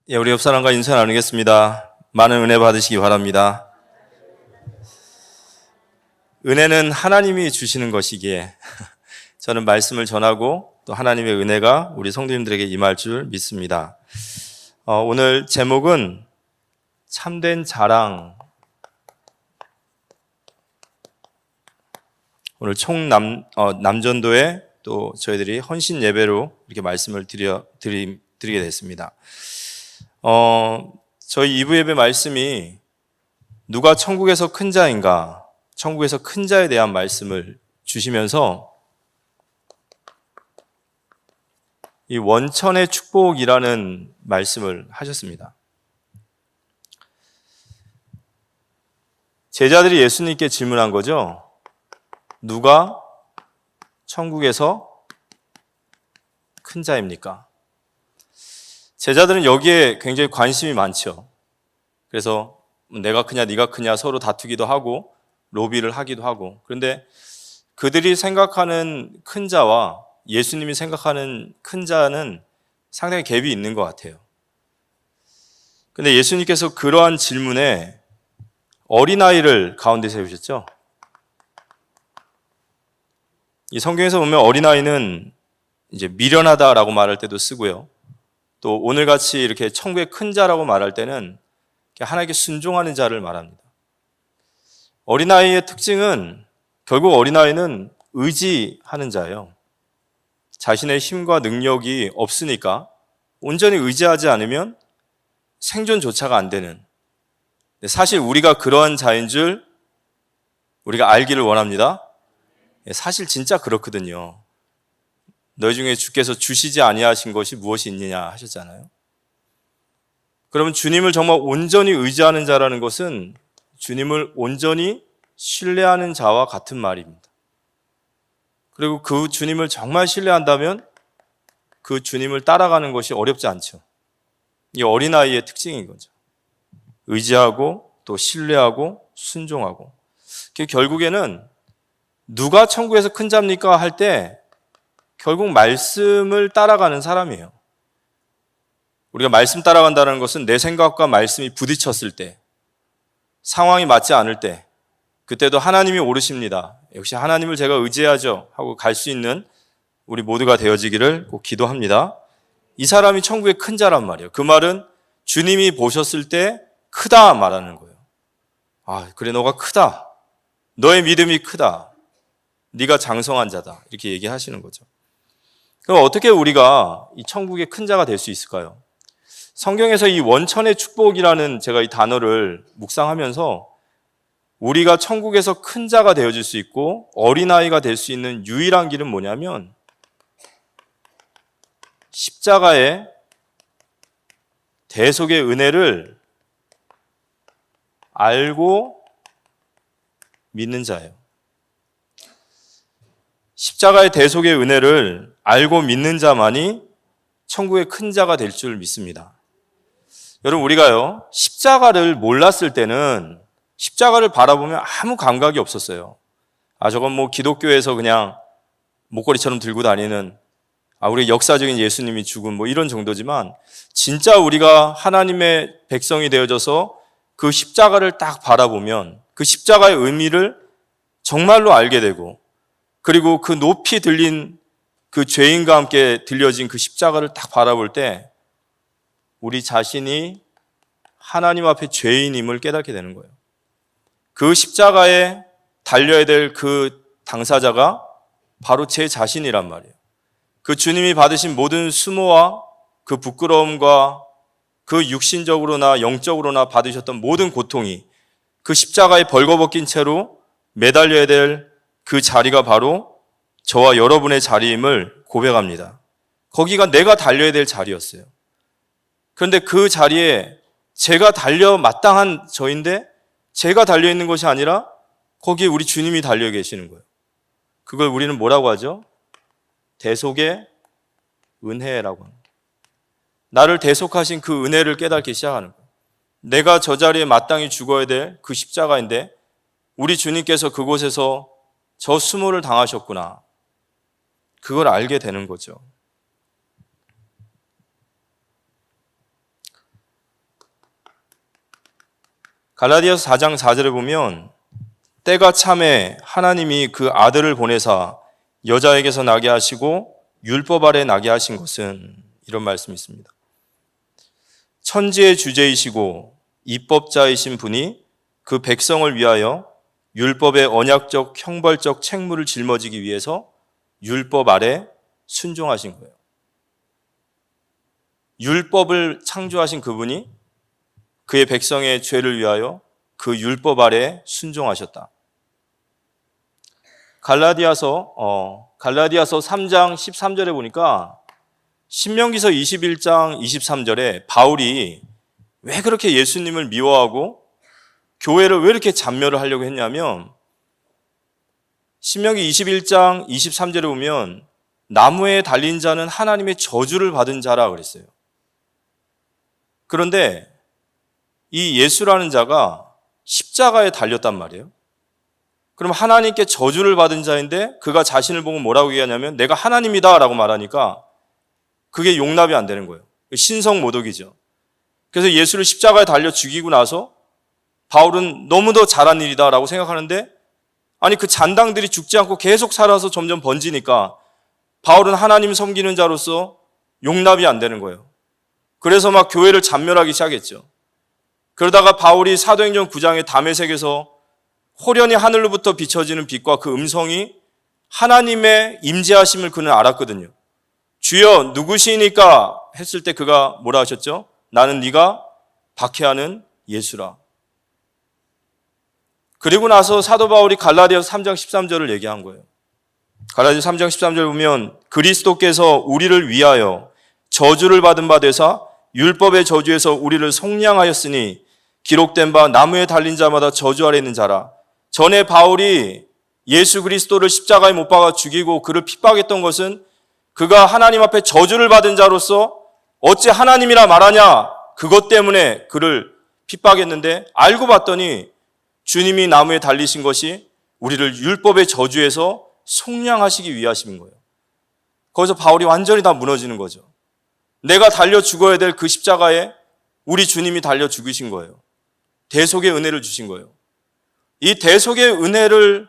예, 우리 옆 사람과 인사 나누겠습니다. 많은 은혜 받으시기 바랍니다. 은혜는 하나님이 주시는 것이기에 저는 말씀을 전하고 또 하나님의 은혜가 우리 성도님들에게 임할 줄 믿습니다. 오늘 제목은 참된 자랑. 오늘 남전도에 또 저희들이 헌신 예배로 이렇게 말씀을 드리게 됐습니다. 저희 2부 예배 말씀이 누가 천국에서 큰 자인가, 천국에서 큰 자에 대한 말씀을 주시면서 이 원천의 축복이라는 말씀을 하셨습니다. 제자들이 예수님께 질문한 거죠. 누가 천국에서 큰 자입니까? 제자들은 여기에 굉장히 관심이 많죠. 그래서 내가 크냐 네가 크냐 서로 다투기도 하고 로비를 하기도 하고, 그런데 그들이 생각하는 큰 자와 예수님이 생각하는 큰 자는 상당히 갭이 있는 것 같아요. 그런데 예수님께서 그러한 질문에 어린아이를 가운데 세우셨죠. 이 성경에서 보면 어린아이는 이제 미련하다라고 말할 때도 쓰고요, 또 오늘같이 이렇게 천국의 큰 자라고 말할 때는 하나님께 순종하는 자를 말합니다. 어린아이의 특징은 결국 어린아이는 의지하는 자예요. 자신의 힘과 능력이 없으니까 온전히 의지하지 않으면 생존조차가 안 되는, 사실 우리가 그러한 자인 줄 우리가 알기를 원합니다. 사실 진짜 그렇거든요. 너희 중에 주께서 주시지 아니하신 것이 무엇이 있느냐 하셨잖아요. 그러면 주님을 정말 온전히 의지하는 자라는 것은 주님을 온전히 신뢰하는 자와 같은 말입니다. 그리고 그 주님을 정말 신뢰한다면 그 주님을 따라가는 것이 어렵지 않죠. 이 어린아이의 특징인 거죠. 의지하고 또 신뢰하고 순종하고. 결국에는 누가 천국에서 큰 자입니까 할 때 결국 말씀을 따라가는 사람이에요. 우리가 말씀 따라간다는 것은 내 생각과 말씀이 부딪혔을 때, 상황이 맞지 않을 때, 그때도 하나님이 오르십니다. 역시 하나님을 제가 의지하죠 하고 갈 수 있는 우리 모두가 되어지기를 꼭 기도합니다. 이 사람이 천국의 큰 자란 말이에요. 그 말은 주님이 보셨을 때 크다 말하는 거예요. 아, 그래, 너가 크다. 너의 믿음이 크다. 네가 장성한 자다. 이렇게 얘기하시는 거죠. 그럼 어떻게 우리가 이 천국의 큰 자가 될 수 있을까요? 성경에서 이 원천의 축복이라는 제가 이 단어를 묵상하면서 우리가 천국에서 큰 자가 되어질 수 있고 어린아이가 될 수 있는 유일한 길은 뭐냐면 십자가의 대속의 은혜를 알고 믿는 자예요. 십자가의 대속의 은혜를 알고 믿는 자만이 천국의 큰 자가 될 줄 믿습니다. 여러분, 우리가요, 십자가를 몰랐을 때는 십자가를 바라보면 아무 감각이 없었어요. 저건 뭐 기독교에서 그냥 목걸이처럼 들고 다니는, 우리 역사적인 예수님이 죽은 뭐 이런 정도지만, 진짜 우리가 하나님의 백성이 되어져서 그 십자가를 딱 바라보면 그 십자가의 의미를 정말로 알게 되고, 그리고 그 높이 들린 그 죄인과 함께 들려진 그 십자가를 딱 바라볼 때 우리 자신이 하나님 앞에 죄인임을 깨닫게 되는 거예요. 그 십자가에 달려야 될 그 당사자가 바로 제 자신이란 말이에요. 그 주님이 받으신 모든 수모와 그 부끄러움과 그 육신적으로나 영적으로나 받으셨던 모든 고통이 그 십자가에 벌거벗긴 채로 매달려야 될 그 자리가 바로 저와 여러분의 자리임을 고백합니다. 거기가 내가 달려야 될 자리였어요. 그런데 그 자리에 제가 달려 마땅한 저인데 제가 달려있는 것이 아니라 거기에 우리 주님이 달려 계시는 거예요. 그걸 우리는 뭐라고 하죠? 대속의 은혜라고 합니다. 나를 대속하신 그 은혜를 깨닫기 시작하는 거예요. 내가 저 자리에 마땅히 죽어야 될 그 십자가인데 우리 주님께서 그곳에서 저 수모를 당하셨구나. 그걸 알게 되는 거죠. 갈라디아서 4장 4절에 보면 때가 참에 하나님이 그 아들을 보내사 여자에게서 나게 하시고 율법 아래 나게 하신 것은, 이런 말씀이 있습니다. 천지의 주제이시고 입법자이신 분이 그 백성을 위하여 율법의 언약적 형벌적 책무를 짊어지기 위해서 율법 아래 순종하신 거예요. 율법을 창조하신 그분이 그의 백성의 죄를 위하여 그 율법 아래 순종하셨다. 갈라디아서 3장 13절에 보니까 신명기서 21장 23절에 바울이 왜 그렇게 예수님을 미워하고 교회를 왜 이렇게 잔멸을 하려고 했냐면, 신명기 21장 23절에 보면 나무에 달린 자는 하나님의 저주를 받은 자라 그랬어요. 그런데 이 예수라는 자가 십자가에 달렸단 말이에요. 그럼 하나님께 저주를 받은 자인데 그가 자신을 보고 뭐라고 얘기하냐면 내가 하나님이다 라고 말하니까 그게 용납이 안 되는 거예요. 신성 모독이죠. 그래서 예수를 십자가에 달려 죽이고 나서 바울은 너무도 잘한 일이다 라고 생각하는데, 아니 그 잔당들이 죽지 않고 계속 살아서 점점 번지니까 바울은 하나님 섬기는 자로서 용납이 안 되는 거예요. 그래서 막 교회를 잔멸하기 시작했죠. 그러다가 바울이 사도행전 9장의 다메섹에서 호련히 하늘로부터 비춰지는 빛과 그 음성이 하나님의 임재하심을 그는 알았거든요. 주여 누구시니까 했을 때 그가 뭐라 하셨죠? 나는 네가 박해하는 예수라. 그리고 나서 사도 바울이 갈라디아서 3장 13절을 얘기한 거예요. 갈라디아서 3장 13절 보면 그리스도께서 우리를 위하여 저주를 받은 바 되사 율법의 저주에서 우리를 속량하였으니 기록된 바 나무에 달린 자마다 저주 아래 있는 자라. 전에 바울이 예수 그리스도를 십자가에 못 박아 죽이고 그를 핍박했던 것은 그가 하나님 앞에 저주를 받은 자로서 어찌 하나님이라 말하냐, 그것 때문에 그를 핍박했는데, 알고 봤더니 주님이 나무에 달리신 것이 우리를 율법의 저주에서 속량하시기 위하심인 거예요. 거기서 바울이 완전히 다 무너지는 거죠. 내가 달려 죽어야 될 그 십자가에 우리 주님이 달려 죽으신 거예요. 대속의 은혜를 주신 거예요. 이 대속의 은혜를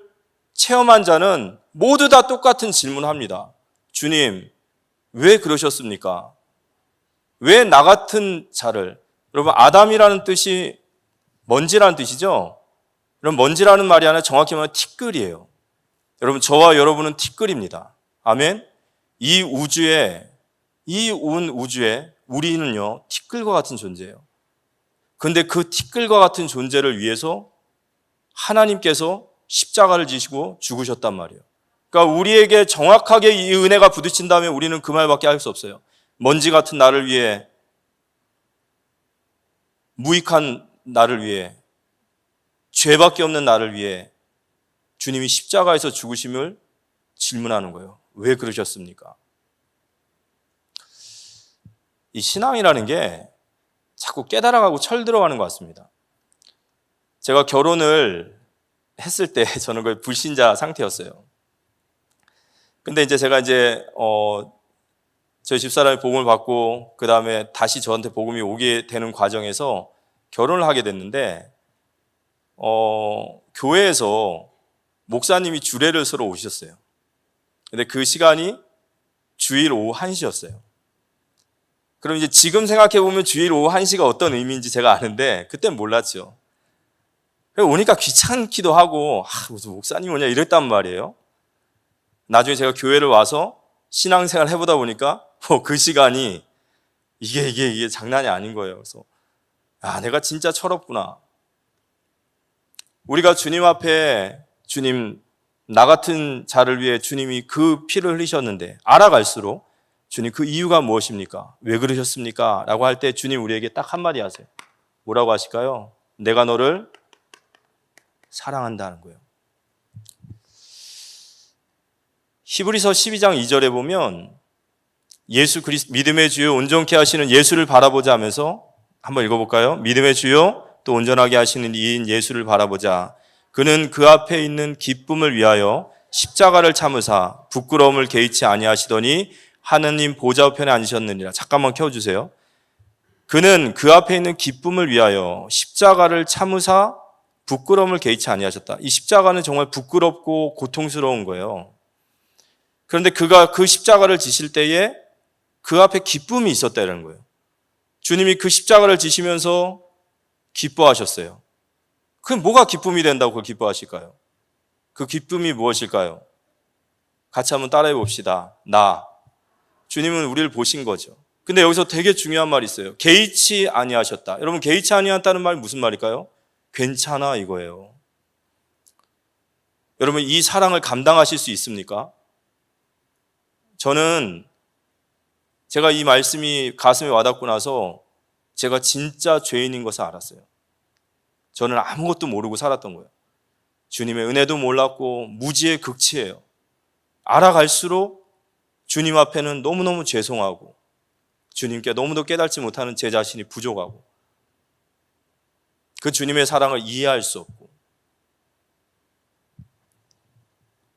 체험한 자는 모두 다 똑같은 질문을 합니다. 주님, 왜 그러셨습니까? 왜 나 같은 자를, 여러분 아담이라는 뜻이 먼지라는 뜻이죠? 그럼 먼지라는 말이 아니라 정확히 말하면 티끌이에요. 여러분 저와 여러분은 티끌입니다. 아멘? 이 온 우주에 우리는요 티끌과 같은 존재예요. 그런데 그 티끌과 같은 존재를 위해서 하나님께서 십자가를 지시고 죽으셨단 말이에요. 그러니까 우리에게 정확하게 이 은혜가 부딪힌다면 우리는 그 말밖에 할 수 없어요. 먼지 같은 나를 위해, 무익한 나를 위해, 죄밖에 없는 나를 위해 주님이 십자가에서 죽으심을 질문하는 거예요. 왜 그러셨습니까? 이 신앙이라는 게 자꾸 깨달아가고 철들어가는 것 같습니다. 제가 결혼을 했을 때 저는 거의 불신자 상태였어요. 근데 이제 제가 저희 집사람이 복음을 받고 그 다음에 다시 저한테 복음이 오게 되는 과정에서 결혼을 하게 됐는데, 교회에서 목사님이 주례를 서러 오셨어요. 근데 그 시간이 주일 오후 1시였어요. 그럼 이제 지금 생각해보면 주일 오후 1시가 어떤 의미인지 제가 아는데 그땐 몰랐죠. 오니까 귀찮기도 하고 무슨 목사님 오냐 이랬단 말이에요. 나중에 제가 교회를 와서 신앙생활 해보다 보니까 그 시간이 이게 장난이 아닌 거예요. 그래서 내가 진짜 철없구나. 우리가 주님 앞에, 주님 나 같은 자를 위해 주님이 그 피를 흘리셨는데 알아갈수록 주님 그 이유가 무엇입니까? 왜 그러셨습니까? 라고 할 때 주님 우리에게 딱 한마디 하세요. 뭐라고 하실까요? 내가 너를 사랑한다는 거예요. 히브리서 12장 2절에 보면 예수 그리스도, 믿음의 주요 온전케 하시는 예수를 바라보자 하면서 한번 읽어볼까요? 믿음의 주요 또 온전하게 하시는 이인 예수를 바라보자. 그는 그 앞에 있는 기쁨을 위하여 십자가를 참으사 부끄러움을 개의치 아니하시더니 하느님 보좌 우편에 앉으셨느니라. 잠깐만 켜주세요. 그는 그 앞에 있는 기쁨을 위하여 십자가를 참으사 부끄러움을 개의치 아니하셨다. 이 십자가는 정말 부끄럽고 고통스러운 거예요. 그런데 그가 그 십자가를 지실 때에 그 앞에 기쁨이 있었다는 거예요. 주님이 그 십자가를 지시면서 기뻐하셨어요. 그 뭐가 기쁨이 된다고 그걸 기뻐하실까요? 그 기쁨이 무엇일까요? 같이 한번 따라해 봅시다. 주님은 우리를 보신 거죠. 근데 여기서 되게 중요한 말이 있어요. 개의치 아니하셨다. 여러분, 개의치 아니하다는 말이 무슨 말일까요? 괜찮아, 이거예요. 여러분, 이 사랑을 감당하실 수 있습니까? 저는 제가 이 말씀이 가슴에 와닿고 나서 제가 진짜 죄인인 것을 알았어요. 저는 아무것도 모르고 살았던 거예요. 주님의 은혜도 몰랐고 무지의 극치예요. 알아갈수록 주님 앞에는 너무너무 죄송하고 주님께 너무도 깨닫지 못하는 제 자신이 부족하고 그 주님의 사랑을 이해할 수 없고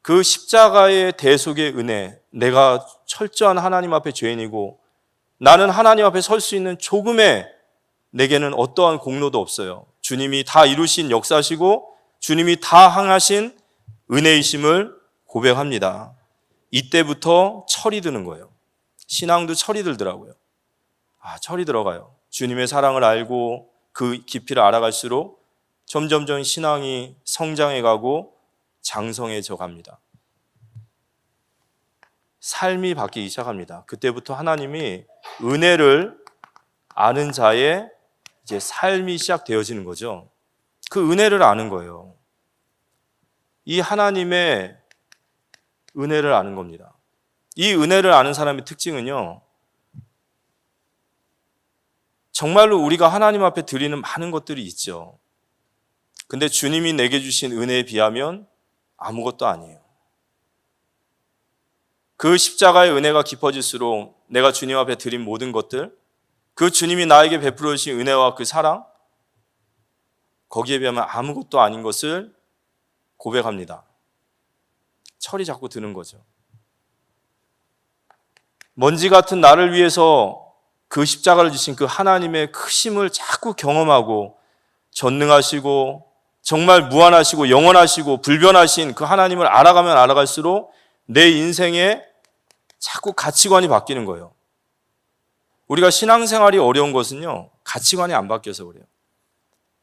그 십자가의 대속의 은혜, 내가 철저한 하나님 앞에 죄인이고 나는 하나님 앞에 설 수 있는 조금의 내게는 어떠한 공로도 없어요. 주님이 다 이루신 역사시고 주님이 다 행하신 은혜이심을 고백합니다. 이때부터 철이 드는 거예요. 신앙도 철이 들더라고요. 철이 들어가요. 주님의 사랑을 알고 그 깊이를 알아갈수록 점점점 신앙이 성장해가고 장성해져 갑니다. 삶이 바뀌기 시작합니다. 그때부터 하나님이 은혜를 아는 자의 이제 삶이 시작되어지는 거죠. 그 은혜를 아는 거예요. 이 하나님의 은혜를 아는 겁니다. 이 은혜를 아는 사람의 특징은요, 정말로 우리가 하나님 앞에 드리는 많은 것들이 있죠. 근데 주님이 내게 주신 은혜에 비하면 아무것도 아니에요. 그 십자가의 은혜가 깊어질수록 내가 주님 앞에 드린 모든 것들, 그 주님이 나에게 베풀어 주신 은혜와 그 사랑, 거기에 비하면 아무것도 아닌 것을 고백합니다. 철이 자꾸 드는 거죠. 먼지 같은 나를 위해서 그 십자가를 지신 그 하나님의 크심을 자꾸 경험하고 전능하시고 정말 무한하시고 영원하시고 불변하신 그 하나님을 알아가면 알아갈수록 내 인생에 자꾸 가치관이 바뀌는 거예요. 우리가 신앙생활이 어려운 것은요, 가치관이 안 바뀌어서 그래요.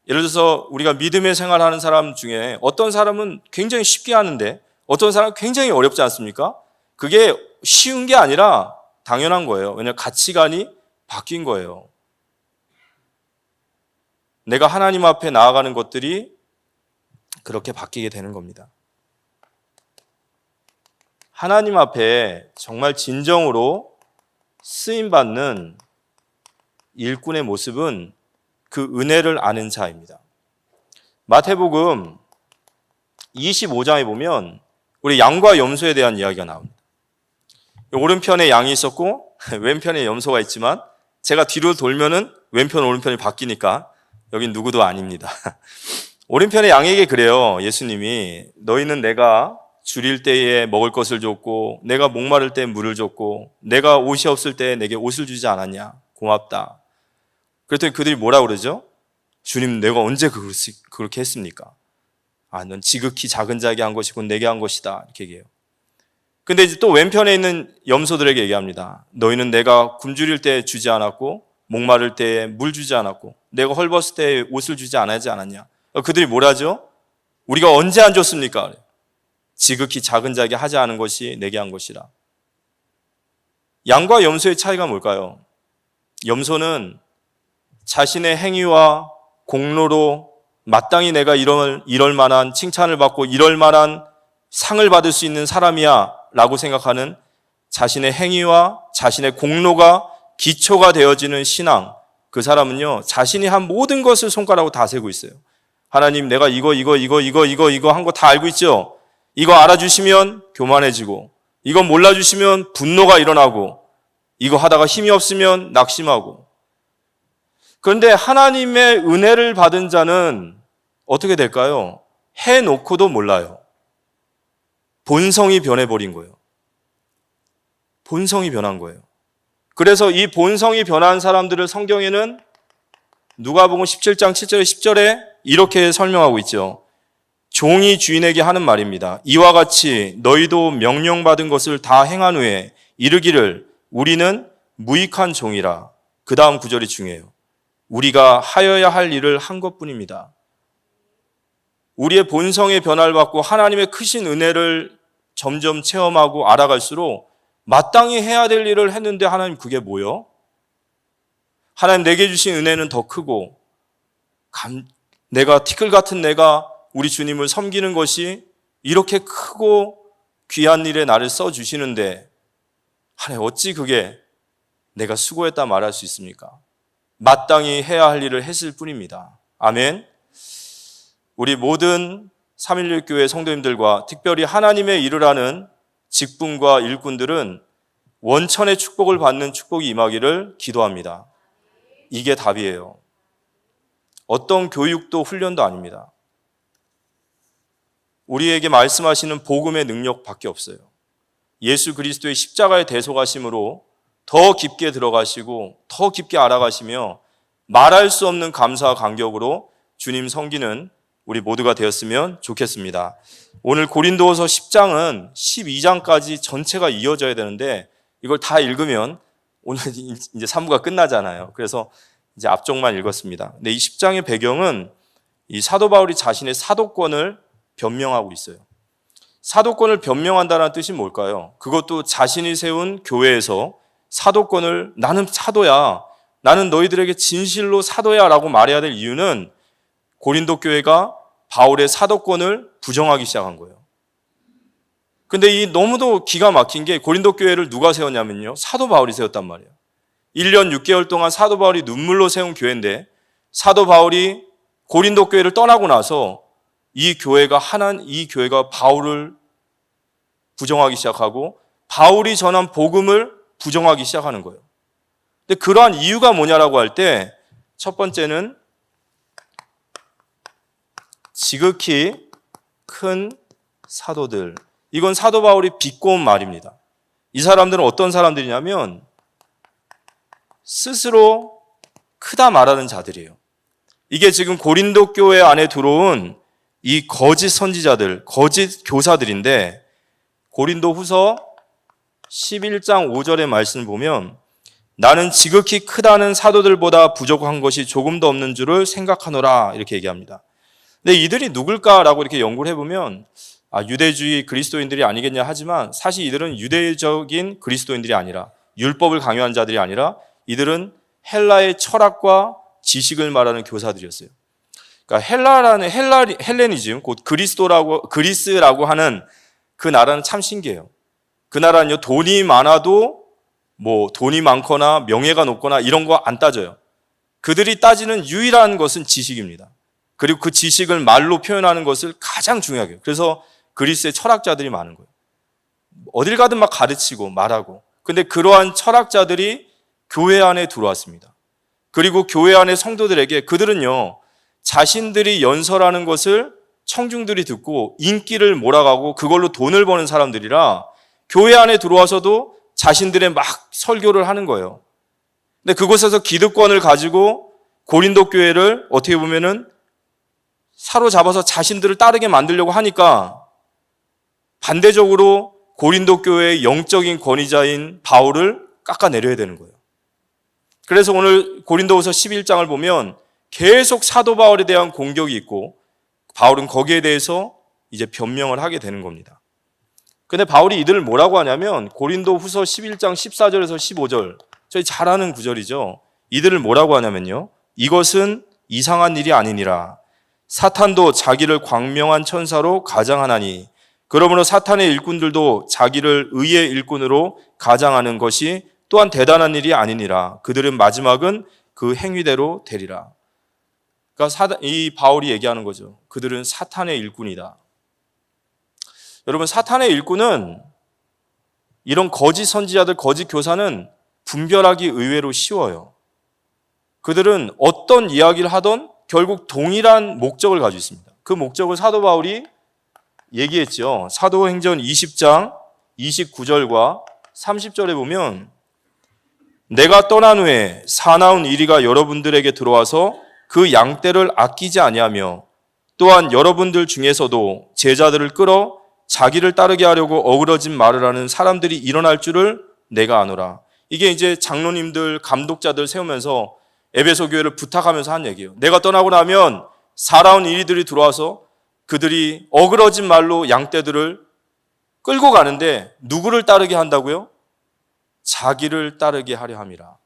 예를 들어서 우리가 믿음의 생활하는 사람 중에 어떤 사람은 굉장히 쉽게 하는데 어떤 사람은 굉장히 어렵지 않습니까? 그게 쉬운 게 아니라 당연한 거예요. 왜냐하면 가치관이 바뀐 거예요. 내가 하나님 앞에 나아가는 것들이 그렇게 바뀌게 되는 겁니다. 하나님 앞에 정말 진정으로 쓰임받는 일꾼의 모습은 그 은혜를 아는 자입니다. 마태복음 25장에 보면 우리 양과 염소에 대한 이야기가 나옵니다. 오른편에 양이 있었고 왼편에 염소가 있지만 제가 뒤로 돌면은 왼편 오른편이 바뀌니까 여긴 누구도 아닙니다. 오른편의 양에게 그래요. 예수님이 너희는 내가 줄일 때에 먹을 것을 줬고 내가 목마를 때 물을 줬고 내가 옷이 없을 때 내게 옷을 주지 않았냐? 고맙다. 그랬더니 그들이 뭐라고 그러죠? 주님, 내가 언제 그렇게 했습니까? 넌 지극히 작은 자에게 한 것이고 내게 한 것이다. 이렇게 얘기해요. 근데 이제 또 왼편에 있는 염소들에게 얘기합니다. 너희는 내가 굶주릴 때 주지 않았고 목마를 때에 물 주지 않았고 내가 헐벗을 때 옷을 주지 않았냐? 그들이 뭐라죠? 우리가 언제 안 줬습니까? 지극히 작은 자에게 하지 않은 것이 내게 한 것이라. 양과 염소의 차이가 뭘까요? 염소는 자신의 행위와 공로로 마땅히 내가 이럴 만한 칭찬을 받고 이럴 만한 상을 받을 수 있는 사람이야 라고 생각하는 자신의 행위와 자신의 공로가 기초가 되어지는 신앙, 그 사람은요 자신이 한 모든 것을 손가락으로 다 세고 있어요. 하나님, 내가 이거 한 거 다 알고 있죠? 이거 알아주시면 교만해지고 이거 몰라주시면 분노가 일어나고 이거 하다가 힘이 없으면 낙심하고. 그런데 하나님의 은혜를 받은 자는 어떻게 될까요? 해놓고도 몰라요. 본성이 변해버린 거예요. 본성이 변한 거예요. 그래서 이 본성이 변한 사람들을 성경에는 누가복음 17장 7절에 10절에 이렇게 설명하고 있죠. 종이 주인에게 하는 말입니다. 이와 같이 너희도 명령받은 것을 다 행한 후에 이르기를 우리는 무익한 종이라. 그 다음 구절이 중요해요. 우리가 하여야 할 일을 한 것뿐입니다. 우리의 본성의 변화를 받고 하나님의 크신 은혜를 점점 체험하고 알아갈수록 마땅히 해야 될 일을 했는데 하나님 그게 뭐요? 하나님 내게 주신 은혜는 더 크고 내가 티끌 같은 내가 우리 주님을 섬기는 것이 이렇게 크고 귀한 일에 나를 써주시는데 하나님 어찌 그게 내가 수고했다 말할 수 있습니까? 마땅히 해야 할 일을 했을 뿐입니다. 아멘. 우리 모든 316 교회 성도님들과 특별히 하나님의 일을 하는 직분과 일꾼들은 원천의 축복을 받는 축복이 임하기를 기도합니다. 이게 답이에요. 어떤 교육도 훈련도 아닙니다. 우리에게 말씀하시는 복음의 능력밖에 없어요. 예수 그리스도의 십자가의 대속하심으로 더 깊게 들어가시고 더 깊게 알아가시며 말할 수 없는 감사와 감격으로 주님 섬기는 우리 모두가 되었으면 좋겠습니다. 오늘 고린도후서 10장은 12장까지 전체가 이어져야 되는데 이걸 다 읽으면 오늘 이제 3부가 끝나잖아요. 그래서 이제 앞쪽만 읽었습니다. 근데 이 10장의 배경은 이 사도 바울이 자신의 사도권을 변명하고 있어요. 사도권을 변명한다는 뜻이 뭘까요? 그것도 자신이 세운 교회에서 사도권을 나는 사도야, 나는 너희들에게 진실로 사도야 라고 말해야 될 이유는 고린도 교회가 바울의 사도권을 부정하기 시작한 거예요. 근데 이 너무도 기가 막힌 게 고린도 교회를 누가 세웠냐면요, 사도 바울이 세웠단 말이에요. 1년 6개월 동안 사도 바울이 눈물로 세운 교회인데 사도 바울이 고린도 교회를 떠나고 나서 이 교회가 바울을 부정하기 시작하고 바울이 전한 복음을 부정하기 시작하는 거예요. 근데 그러한 이유가 뭐냐라고 할 때 첫 번째는 지극히 큰 사도들. 이건 사도 바울이 비꼬은 말입니다. 이 사람들은 어떤 사람들이냐면 스스로 크다 말하는 자들이에요. 이게 지금 고린도 교회 안에 들어온 이 거짓 선지자들, 거짓 교사들인데 고린도 후서 11장 5절의 말씀을 보면 나는 지극히 크다는 사도들보다 부족한 것이 조금도 없는 줄을 생각하노라 이렇게 얘기합니다. 근데 이들이 누굴까라고 이렇게 연구를 해보면 유대주의 그리스도인들이 아니겠냐 하지만 사실 이들은 유대적인 그리스도인들이 아니라 율법을 강요한 자들이 아니라 이들은 헬라의 철학과 지식을 말하는 교사들이었어요. 그러니까 헬레니즘, 곧 그리스라고 하는 그 나라는 참 신기해요. 그 나라는요, 돈이 많아도 돈이 많거나 명예가 높거나 이런 거 안 따져요. 그들이 따지는 유일한 것은 지식입니다. 그리고 그 지식을 말로 표현하는 것을 가장 중요하게 해요. 그래서 그리스의 철학자들이 많은 거예요. 어딜 가든 막 가르치고 말하고. 근데 그러한 철학자들이 교회 안에 들어왔습니다. 그리고 교회 안의 성도들에게 그들은요, 자신들이 연설하는 것을 청중들이 듣고 인기를 몰아가고 그걸로 돈을 버는 사람들이라 교회 안에 들어와서도 자신들의 막 설교를 하는 거예요. 근데 그곳에서 기득권을 가지고 고린도 교회를 어떻게 보면은 사로잡아서 자신들을 따르게 만들려고 하니까 반대적으로 고린도 교회의 영적인 권위자인 바울을 깎아내려야 되는 거예요. 그래서 오늘 고린도후서 11장을 보면 계속 사도 바울에 대한 공격이 있고 바울은 거기에 대해서 이제 변명을 하게 되는 겁니다. 근데 바울이 이들을 뭐라고 하냐면 고린도후서 11장 14절에서 15절, 저희 잘 아는 구절이죠. 이들을 뭐라고 하냐면요, 이것은 이상한 일이 아니니라. 사탄도 자기를 광명한 천사로 가장하나니 그러므로 사탄의 일꾼들도 자기를 의의 일꾼으로 가장하는 것이 또한 대단한 일이 아니니라. 그들은 마지막은 그 행위대로 되리라. 그러니까 이 바울이 얘기하는 거죠. 그들은 사탄의 일꾼이다. 여러분, 사탄의 일꾼은 이런 거짓 선지자들, 거짓 교사는 분별하기 의외로 쉬워요. 그들은 어떤 이야기를 하던 결국 동일한 목적을 가지고 있습니다. 그 목적을 사도 바울이 얘기했죠. 사도행전 20장 29절과 30절에 보면 내가 떠난 후에 사나운 이리가 여러분들에게 들어와서 그 양떼를 아끼지 아니하며 또한 여러분들 중에서도 제자들을 끌어 자기를 따르게 하려고 어그러진 말을 하는 사람들이 일어날 줄을 내가 아노라. 이게 이제 장로님들, 감독자들 세우면서 에베소 교회를 부탁하면서 한 얘기예요. 내가 떠나고 나면 사나운 이리들이 들어와서 그들이 어그러진 말로 양떼들을 끌고 가는데 누구를 따르게 한다고요? 자기를 따르게 하려 함이라.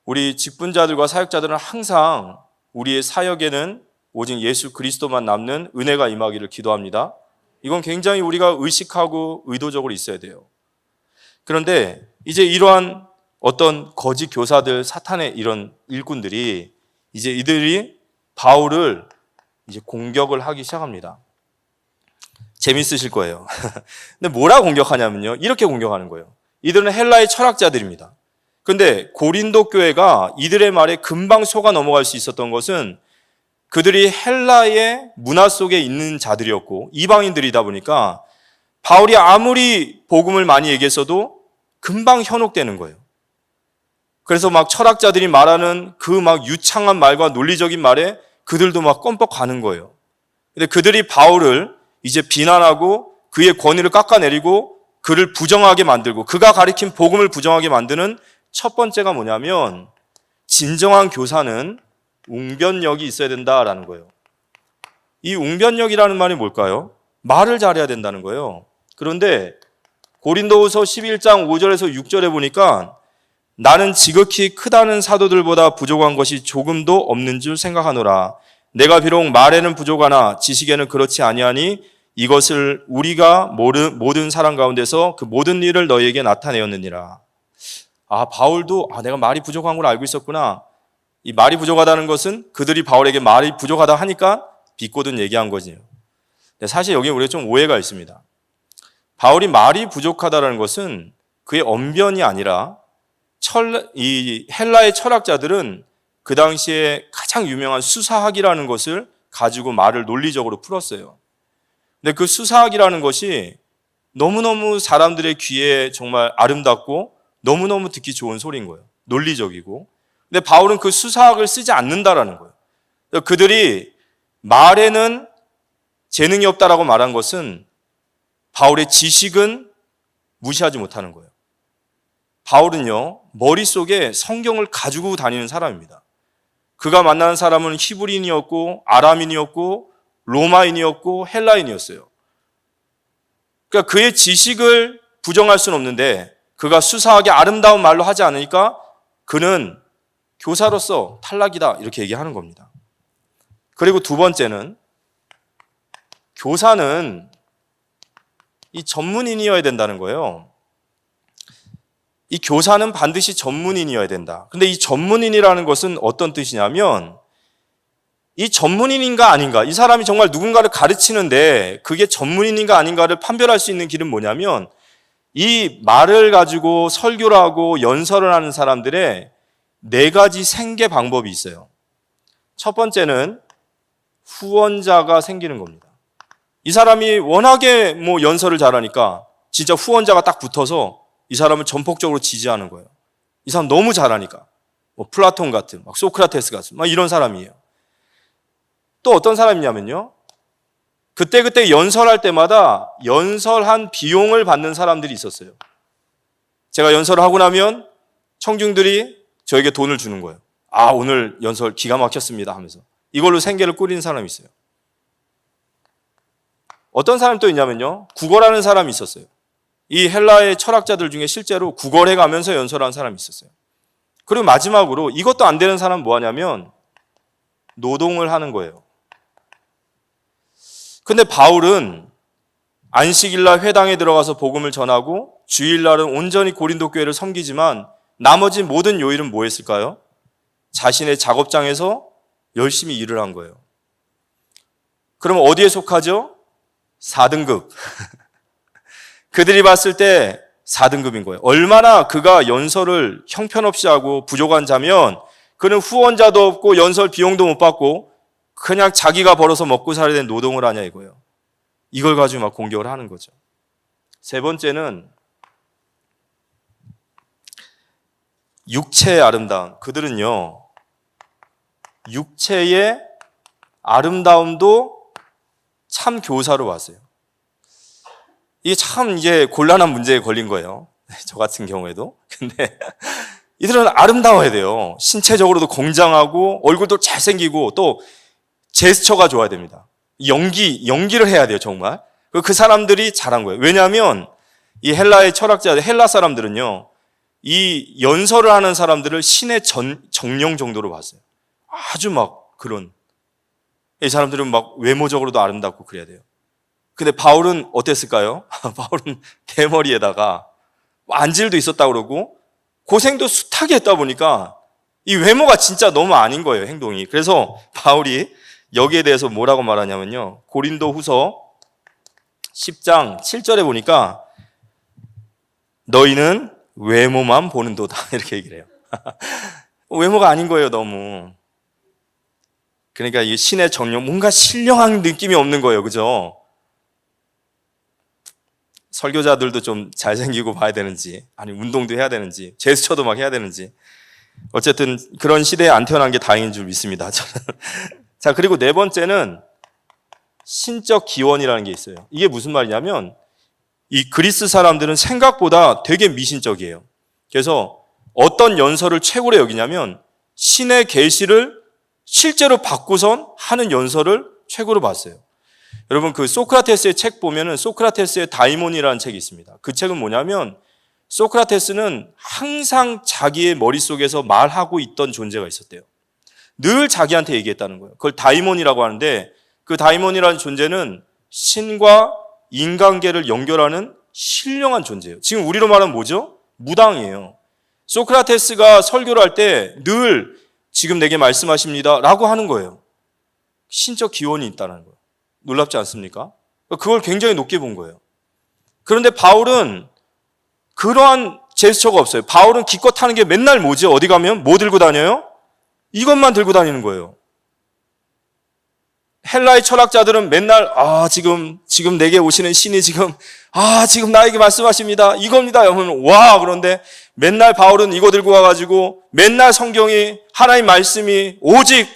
우리 직분자들과 사역자들은 항상 우리의 사역에는 오직 예수 그리스도만 남는 은혜가 임하기를 기도합니다. 이건 굉장히 우리가 의식하고 의도적으로 있어야 돼요. 그런데 이제 이러한 어떤 거짓 교사들, 사탄의 이런 일꾼들이 이제 이들이 바울을 이제 공격을 하기 시작합니다. 재밌으실 거예요. 근데 뭐라 공격하냐면요. 이렇게 공격하는 거예요. 이들은 헬라의 철학자들입니다. 그런데 고린도 교회가 이들의 말에 금방 속아 넘어갈 수 있었던 것은 그들이 헬라의 문화 속에 있는 자들이었고 이방인들이다 보니까 바울이 아무리 복음을 많이 얘기했어도 금방 현혹되는 거예요. 그래서 막 철학자들이 말하는 그 막 유창한 말과 논리적인 말에 그들도 막 껌뻑 가는 거예요. 근데 그들이 바울을 이제 비난하고 그의 권위를 깎아내리고 그를 부정하게 만들고 그가 가리킨 복음을 부정하게 만드는 첫 번째가 뭐냐면 진정한 교사는 웅변력이 있어야 된다라는 거예요. 이 웅변력이라는 말이 뭘까요? 말을 잘해야 된다는 거예요. 그런데 고린도후서 11장 5절에서 6절에 보니까 나는 지극히 크다는 사도들보다 부족한 것이 조금도 없는 줄 생각하노라. 내가 비록 말에는 부족하나 지식에는 그렇지 아니하니 이것을 우리가 모든 사람 가운데서 그 모든 일을 너희에게 나타내었느니라. 바울도 내가 말이 부족한 걸 알고 있었구나. 이 말이 부족하다는 것은 그들이 바울에게 말이 부족하다 하니까 비꼬든 얘기한 거지요. 사실 여기 우리가 좀 오해가 있습니다. 바울이 말이 부족하다는 것은 그의 언변이 아니라 이 헬라의 철학자들은 그 당시에 가장 유명한 수사학이라는 것을 가지고 말을 논리적으로 풀었어요. 근데 그 수사학이라는 것이 너무너무 사람들의 귀에 정말 아름답고 너무너무 듣기 좋은 소리인 거예요. 논리적이고. 근데 바울은 그 수사학을 쓰지 않는다라는 거예요. 그들이 말에는 재능이 없다라고 말한 것은 바울의 지식은 무시하지 못하는 거예요. 바울은요, 머릿속에 성경을 가지고 다니는 사람입니다. 그가 만나는 사람은 히브리인이었고 아람인이었고 로마인이었고 헬라인이었어요. 그러니까 그의 지식을 부정할 수는 없는데 그가 수사하게 아름다운 말로 하지 않으니까 그는 교사로서 탈락이다 이렇게 얘기하는 겁니다. 그리고 두 번째는 교사는 이 전문인이어야 된다는 거예요. 이 교사는 반드시 전문인이어야 된다. 근데 이 전문인이라는 것은 어떤 뜻이냐면 이 전문인인가 아닌가, 이 사람이 정말 누군가를 가르치는데 그게 전문인인가 아닌가를 판별할 수 있는 길은 뭐냐면 이 말을 가지고 설교를 하고 연설을 하는 사람들의 네 가지 생계 방법이 있어요. 첫 번째는 후원자가 생기는 겁니다. 이 사람이 워낙에 연설을 잘하니까 진짜 후원자가 딱 붙어서 이 사람을 전폭적으로 지지하는 거예요. 이 사람 너무 잘하니까. 플라톤 같은, 소크라테스 같은, 이런 사람이에요. 또 어떤 사람이냐면요. 그때 연설할 때마다 연설한 비용을 받는 사람들이 있었어요. 제가 연설을 하고 나면 청중들이 저에게 돈을 주는 거예요. 오늘 연설 기가 막혔습니다 하면서. 이걸로 생계를 꾸리는 사람이 있어요. 어떤 사람이 또 있냐면요. 구걸하는 사람이 있었어요. 이 헬라의 철학자들 중에 실제로 구걸해 가면서 연설한 사람이 있었어요. 그리고 마지막으로 이것도 안 되는 사람은 뭐 하냐면 노동을 하는 거예요. 근데 바울은 안식일날 회당에 들어가서 복음을 전하고 주일날은 온전히 고린도 교회를 섬기지만 나머지 모든 요일은 뭐 했을까요? 자신의 작업장에서 열심히 일을 한 거예요. 그럼 어디에 속하죠? 4등급. 그들이 봤을 때 4등급인 거예요. 얼마나 그가 연설을 형편없이 하고 부족한 자면 그는 후원자도 없고 연설 비용도 못 받고 그냥 자기가 벌어서 먹고 살아야 되는 노동을 하냐 이거예요. 이걸 가지고 막 공격을 하는 거죠. 세 번째는 육체의 아름다움, 그들은요 육체의 아름다움도 참 교사로 봤어요. 이게 참 이제 곤란한 문제에 걸린 거예요. 저 같은 경우에도. 근데 이들은 아름다워야 돼요. 신체적으로도 건장하고 얼굴도 잘생기고 또 제스처가 좋아야 됩니다. 연기를 해야 돼요, 정말. 그 사람들이 잘한 거예요. 왜냐하면 이 헬라의 철학자들, 헬라 사람들은요, 이 연설을 하는 사람들을 신의 정령 정도로 봤어요. 아주 막 그런. 이 사람들은 막 외모적으로도 아름답고 그래야 돼요. 근데 바울은 어땠을까요? 바울은 대머리에다가 안질도 있었다고 그러고 고생도 숱하게 했다 보니까 이 외모가 진짜 너무 아닌 거예요, 행동이. 그래서 바울이 여기에 대해서 뭐라고 말하냐면요. 고린도 후서 10장 7절에 보니까 너희는 외모만 보는도다 이렇게 얘기를 해요. 외모가 아닌 거예요, 너무. 그러니까 이 신의 정령, 뭔가 신령한 느낌이 없는 거예요, 그죠? 설교자들도 좀 잘생기고 봐야 되는지, 아니 운동도 해야 되는지, 제스처도 막 해야 되는지, 어쨌든 그런 시대에 안 태어난 게 다행인 줄 믿습니다, 저는. 자, 그리고 네 번째는 신적 기원이라는 게 있어요. 이게 무슨 말이냐면 이 그리스 사람들은 생각보다 되게 미신적이에요. 그래서 어떤 연설을 최고로 여기냐면 신의 계시를 실제로 받고선 하는 연설을 최고로 봤어요. 여러분 그 소크라테스의 책 보면은 소크라테스의 다이몬이라는 책이 있습니다. 그 책은 뭐냐면 소크라테스는 항상 자기의 머릿속에서 말하고 있던 존재가 있었대요. 늘 자기한테 얘기했다는 거예요. 그걸 다이몬이라고 하는데 그 다이몬이라는 존재는 신과 인간계를 연결하는 신령한 존재예요. 지금 우리로 말하면 뭐죠? 무당이에요. 소크라테스가 설교를 할 때 늘 지금 내게 말씀하십니다 라고 하는 거예요. 신적 기원이 있다는 거예요. 놀랍지 않습니까? 그걸 굉장히 높게 본 거예요. 그런데 바울은 그러한 제스처가 없어요. 바울은 기껏 하는 게 맨날 뭐지? 어디 가면 뭐 들고 다녀요? 이것만 들고 다니는 거예요. 헬라의 철학자들은 맨날 지금 내게 오시는 신이 지금 나에게 말씀하십니다. 이겁니다. 여러분 와 그런데 맨날 바울은 이거 들고 와가지고 맨날 성경이 하나님 말씀이 오직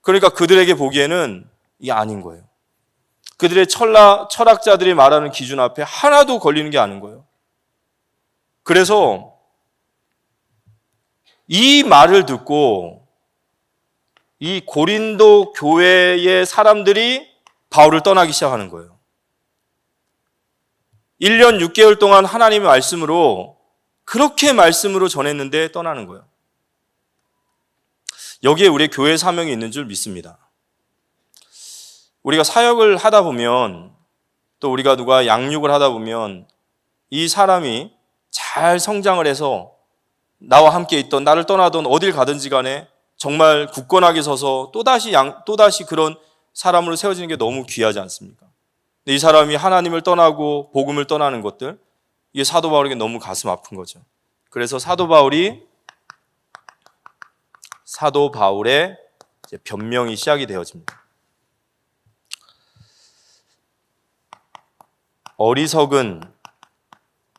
그러니까 그들에게 보기에는 이게 아닌 거예요. 그들의 철학자들이 말하는 기준 앞에 하나도 걸리는 게 아닌 거예요. 그래서 이 말을 듣고 이 고린도 교회의 사람들이 바울을 떠나기 시작하는 거예요. 1년 6개월 동안 하나님의 말씀으로 그렇게 말씀으로 전했는데 떠나는 거예요. 여기에 우리의 교회 사명이 있는 줄 믿습니다. 우리가 사역을 하다 보면 또 우리가 누가 양육을 하다 보면 이 사람이 잘 성장을 해서 나와 함께 있던 나를 떠나던 어딜 가든지 간에 정말 굳건하게 서서 또다시 그런 사람으로 세워지는 게 너무 귀하지 않습니까? 근데 이 사람이 하나님을 떠나고 복음을 떠나는 것들 이게 사도 바울에게 너무 가슴 아픈 거죠. 그래서 사도 바울의 변명이 시작이 되어집니다. 어리석은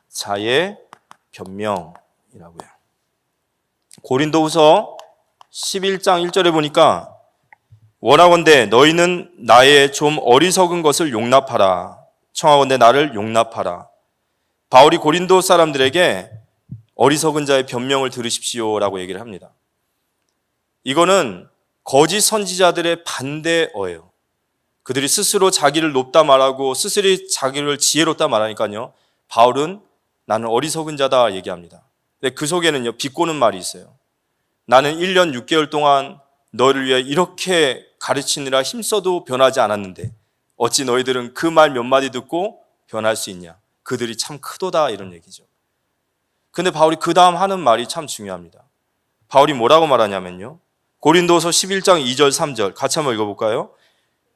자의 변명이라고요. 고린도후서 11장 1절에 보니까 원하건대 너희는 나의 좀 어리석은 것을 용납하라. 청하건대 나를 용납하라. 바울이 고린도 사람들에게 어리석은 자의 변명을 들으십시오라고 얘기를 합니다. 이거는 거짓 선지자들의 반대어예요. 그들이 스스로 자기를 높다 말하고 스스로 자기를 지혜롭다 말하니까요. 바울은 나는 어리석은 자다 얘기합니다. 근데 그 속에는요. 비꼬는 말이 있어요. 나는 1년 6개월 동안 너를 위해 이렇게 가르치느라 힘써도 변하지 않았는데 어찌 너희들은 그 말 몇 마디 듣고 변할 수 있냐. 그들이 참 크도다 이런 얘기죠. 근데 바울이 그 다음 하는 말이 참 중요합니다. 바울이 뭐라고 말하냐면요. 고린도서 11장 2절 3절 같이 한번 읽어볼까요?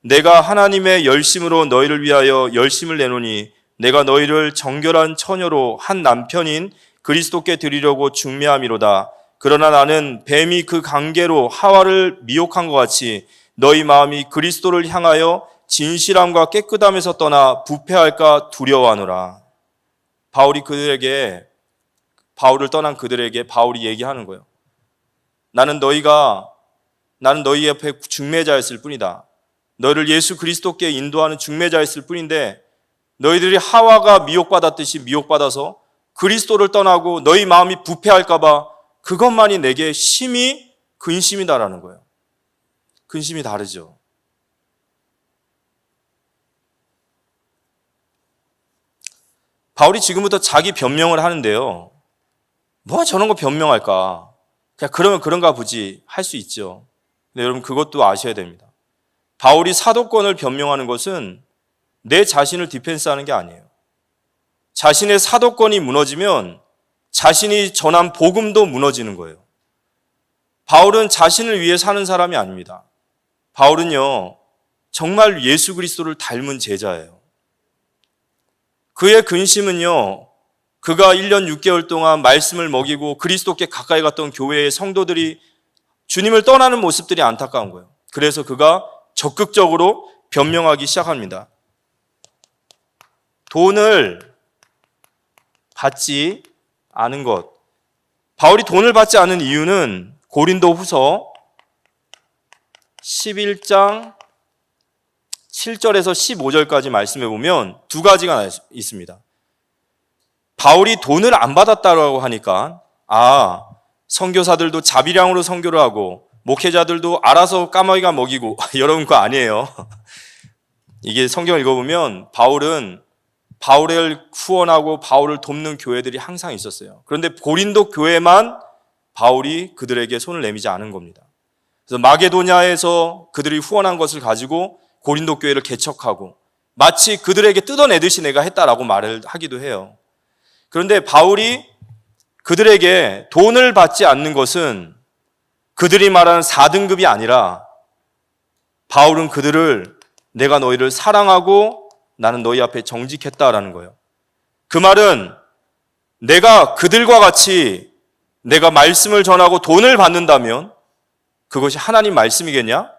내가 하나님의 열심으로 너희를 위하여 열심을 내노니 내가 너희를 정결한 처녀로 한 남편인 그리스도께 드리려고 중매함이로다. 그러나 나는 뱀이 그 관계로 하와를 미혹한 것 같이 너희 마음이 그리스도를 향하여 진실함과 깨끗함에서 떠나 부패할까 두려워하노라. 바울이 그들에게 바울을 떠난 그들에게 바울이 얘기하는 거예요. 나는 너희 앞에 중매자였을 뿐이다. 너희를 예수 그리스도께 인도하는 중매자였을 뿐인데 너희들이 하와가 미혹받았듯이 미혹받아서 그리스도를 떠나고 너희 마음이 부패할까 봐 그것만이 내게 심히 근심이다라는 거예요. 근심이 다르죠. 바울이 지금부터 자기 변명을 하는데요. 뭐 저런 거 변명할까? 그냥 그러면 그런가 보지 할 수 있죠. 근데 여러분 그것도 아셔야 됩니다. 바울이 사도권을 변명하는 것은 내 자신을 디펜스하는 게 아니에요. 자신의 사도권이 무너지면 자신이 전한 복음도 무너지는 거예요. 바울은 자신을 위해 사는 사람이 아닙니다. 바울은요, 정말 예수 그리스도를 닮은 제자예요. 그의 근심은요, 그가 1년 6개월 동안 말씀을 먹이고 그리스도께 가까이 갔던 교회의 성도들이 주님을 떠나는 모습들이 안타까운 거예요. 그래서 그가 적극적으로 변명하기 시작합니다. 돈을 받지 않은 것. 바울이 돈을 받지 않은 이유는 고린도 후서 11장 7절에서 15절까지 말씀해 보면 두 가지가 있습니다. 바울이 돈을 안 받았다고 하니까 선교사들도 자비량으로 선교를 하고 목회자들도 알아서 까마귀가 먹이고 여러분 그거 아니에요. 이게 성경을 읽어보면 바울을 후원하고 바울을 돕는 교회들이 항상 있었어요. 그런데 고린도 교회만 바울이 그들에게 손을 내미지 않은 겁니다. 그래서 마게도냐에서 그들이 후원한 것을 가지고 고린도 교회를 개척하고 마치 그들에게 뜯어내듯이 내가 했다라고 말을 하기도 해요. 그런데 바울이 그들에게 돈을 받지 않는 것은 그들이 말하는 4등급이 아니라 바울은 그들을 내가 너희를 사랑하고 나는 너희 앞에 정직했다라는 거예요. 그 말은 내가 그들과 같이 내가 말씀을 전하고 돈을 받는다면 그것이 하나님 말씀이겠냐?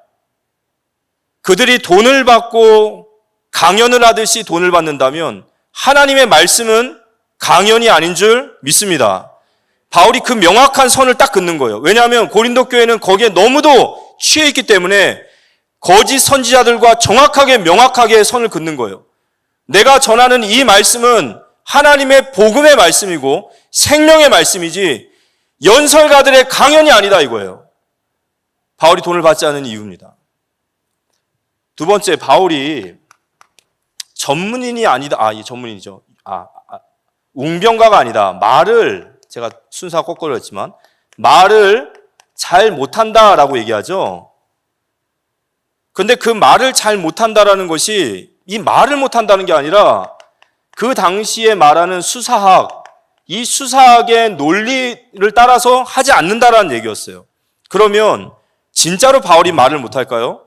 그들이 돈을 받고 강연을 하듯이 돈을 받는다면 하나님의 말씀은 강연이 아닌 줄 믿습니다. 바울이 그 명확한 선을 딱 긋는 거예요. 왜냐하면 고린도 교회는 거기에 너무도 취해 있기 때문에 거짓 선지자들과 정확하게 명확하게 선을 긋는 거예요. 내가 전하는 이 말씀은 하나님의 복음의 말씀이고 생명의 말씀이지 연설가들의 강연이 아니다 이거예요. 바울이 돈을 받지 않은 이유입니다. 두 번째, 바울이 전문인이 아니다. 전문인이죠. 웅변가가 아니다. 말을 제가 순서가 거꾸로였지만 말을 잘 못한다라고 얘기하죠. 근데 그 말을 잘 못한다라는 것이 이 말을 못한다는 게 아니라 그 당시에 말하는 수사학, 이 수사학의 논리를 따라서 하지 않는다라는 얘기였어요. 그러면 진짜로 바울이 말을 못할까요?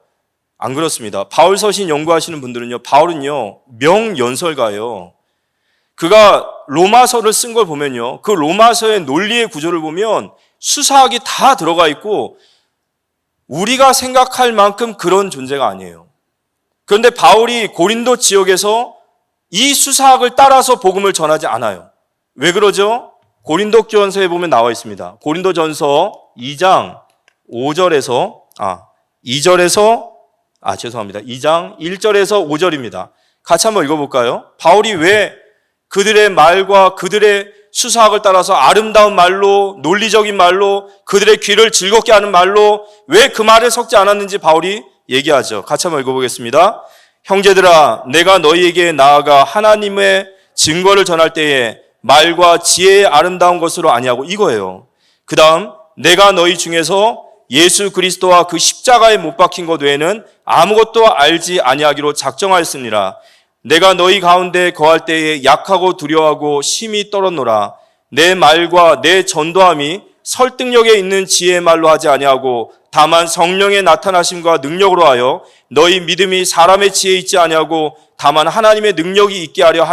안 그렇습니다. 바울 서신 연구하시는 분들은요, 바울은요, 명연설가예요. 그가 로마서를 쓴 걸 보면요, 그 로마서의 논리의 구조를 보면 수사학이 다 들어가 있고 우리가 생각할 만큼 그런 존재가 아니에요. 그런데 바울이 고린도 지역에서 이 수사학을 따라서 복음을 전하지 않아요. 왜 그러죠? 고린도전서에 보면 나와 있습니다. 고린도전서 2장 2장 1절에서 5절입니다. 같이 한번 읽어볼까요? 바울이 왜 그들의 말과 그들의 수사학을 따라서 아름다운 말로, 논리적인 말로, 그들의 귀를 즐겁게 하는 말로 왜 그 말을 섞지 않았는지 바울이 얘기하죠. 같이 한번 읽어보겠습니다. 형제들아, 내가 너희에게 나아가 하나님의 증거를 전할 때에 말과 지혜의 아름다운 것으로 아니하고 이거예요. 그 다음, 내가 너희 중에서 예수 그리스도와 그 십자가에 못 박힌 것 외에는 아무것도 알지 아니하기로 작정하였으니라. 내가 너희 가운데 거할 때에 약하고 두려워하고 심히 떨었노라. 내 말과 내 전도함이 설득력에 있는 지혜의 말로 하지 아니하고 다만 성령의 나타나심과 능력으로 하여 너희 믿음이 사람의 지혜에 있지 아니하고 다만 하나님의 능력이 있게 하려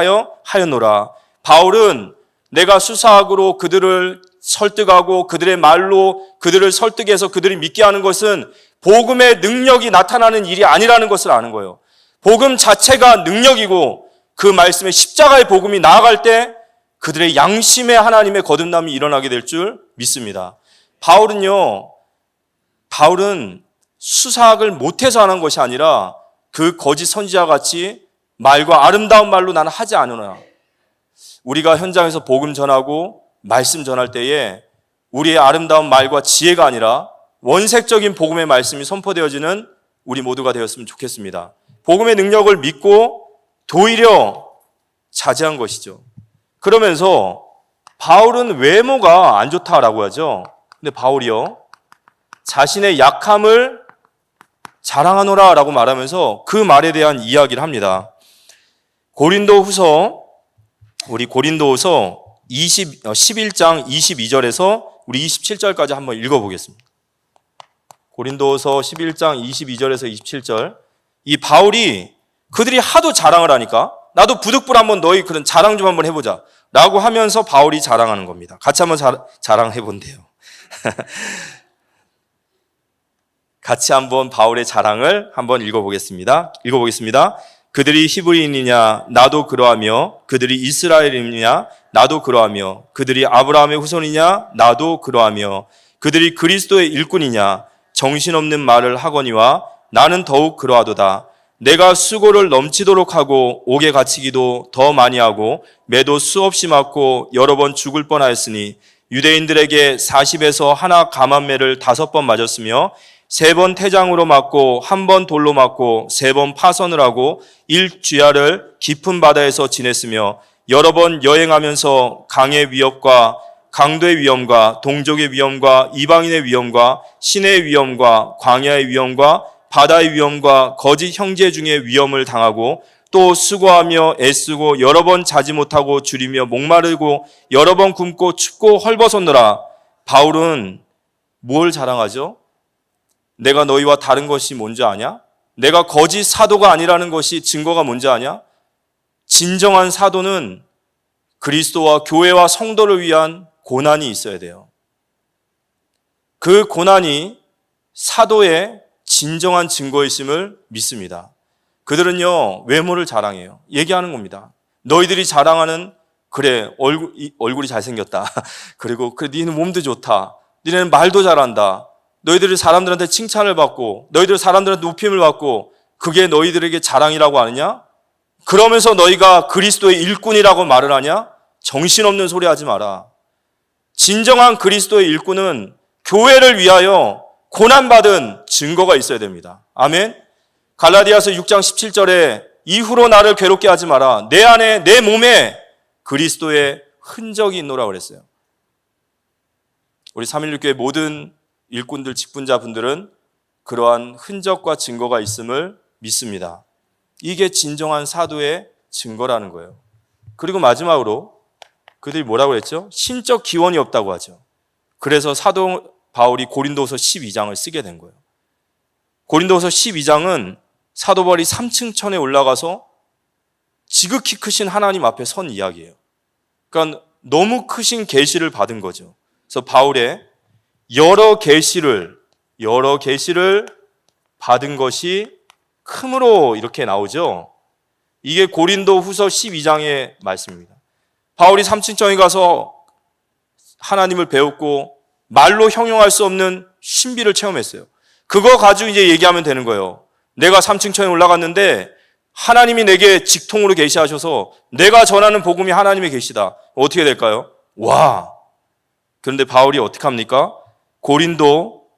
하였노라. 바울은 내가 수사학으로 그들을 설득하고 그들의 말로 그들을 설득해서 그들이 믿게 하는 것은 복음의 능력이 나타나는 일이 아니라는 것을 아는 거예요. 복음 자체가 능력이고 그 말씀의 십자가의 복음이 나아갈 때 그들의 양심의 하나님의 거듭남이 일어나게 될 줄 믿습니다. 바울은 수사학을 못해서 하는 것이 아니라 그 거짓 선지자 같이 말과 아름다운 말로 나는 하지 않으나, 우리가 현장에서 복음 전하고 말씀 전할 때에 우리의 아름다운 말과 지혜가 아니라 원색적인 복음의 말씀이 선포되어지는 우리 모두가 되었으면 좋겠습니다. 복음의 능력을 믿고 도리어 자제한 것이죠. 그러면서 바울은 외모가 안 좋다라고 하죠. 근데 바울이요, 자신의 약함을 자랑하노라 라고 말하면서 그 말에 대한 이야기를 합니다. 고린도후서 11장 22절에서 우리 27절까지 한번 읽어보겠습니다. 고린도후서 11장 22절에서 27절. 이 바울이 그들이 하도 자랑을 하니까 나도 부득불 한번 너희 그런 자랑 좀 한번 해보자 라고 하면서 바울이 자랑하는 겁니다. 같이 한번 자랑해본대요. 같이 한번 바울의 자랑을 한번 읽어보겠습니다. 그들이 히브리인이냐 나도 그러하며, 그들이 이스라엘인이냐 나도 그러하며, 그들이 아브라함의 후손이냐 나도 그러하며, 그들이 그리스도의 일꾼이냐 정신없는 말을 하거니와 나는 더욱 그러하도다. 내가 수고를 넘치도록 하고 옥에 갇히기도 더 많이 하고 매도 수없이 맞고 여러 번 죽을 뻔하였으니 유대인들에게 40에서 하나 감한매를 5번 맞았으며 3번 태장으로 맞고 1번 돌로 맞고 3번 파선을 하고 1주야를 깊은 바다에서 지냈으며 여러 번 여행하면서 강의 위협과 강도의 위험과 동족의 위험과 이방인의 위험과 신의 위험과 광야의 위험과 바다의 위험과 거짓 형제 중의 위험을 당하고 또 수고하며 애쓰고 여러 번 자지 못하고 줄이며 목마르고 여러 번 굶고 춥고 헐벗었노라. 바울은 뭘 자랑하죠? 내가 너희와 다른 것이 뭔지 아냐? 내가 거짓 사도가 아니라는 것이 증거가 뭔지 아냐? 진정한 사도는 그리스도와 교회와 성도를 위한 고난이 있어야 돼요. 그 고난이 사도의 진정한 증거이심을 믿습니다. 그들은요, 외모를 자랑해요. 얘기하는 겁니다. 너희들이 자랑하는, 그래, 얼굴이 잘생겼다. 그리고 그래, 니는 몸도 좋다. 니네는 말도 잘한다. 너희들이 사람들한테 칭찬을 받고 너희들 사람들한테 높임을 받고 그게 너희들에게 자랑이라고 하느냐? 그러면서 너희가 그리스도의 일꾼이라고 말을 하냐? 정신없는 소리 하지 마라. 진정한 그리스도의 일꾼은 교회를 위하여 고난받은 증거가 있어야 됩니다. 아멘. 갈라디아서 6장 17절에 이후로 나를 괴롭게 하지 마라. 내 안에 내 몸에 그리스도의 흔적이 있노라 그랬어요. 우리 316교회 모든 일꾼들, 직분자분들은 그러한 흔적과 증거가 있음을 믿습니다. 이게 진정한 사도의 증거라는 거예요. 그리고 마지막으로 그들이 뭐라고 했죠? 신적 기원이 없다고 하죠. 그래서 사도 바울이 고린도후서 12장을 쓰게 된 거예요. 고린도후서 12장은 사도 바울이 3층 천에 올라가서 지극히 크신 하나님 앞에 선 이야기예요. 그러니까 너무 크신 계시를 받은 거죠. 그래서 바울의 여러 계시를 받은 것이 크므로 이렇게 나오죠. 이게 고린도후서 12장의 말씀입니다. 바울이 3층 천에 가서 하나님을 배웠고 말로 형용할 수 없는 신비를 체험했어요. 그거 가지고 이제 얘기하면 되는 거예요. 내가 3층 천에 올라갔는데 하나님이 내게 직통으로 계시하셔서 내가 전하는 복음이 하나님의 계시다. 어떻게 될까요? 와! 그런데 바울이 어떻게 합니까? 고린도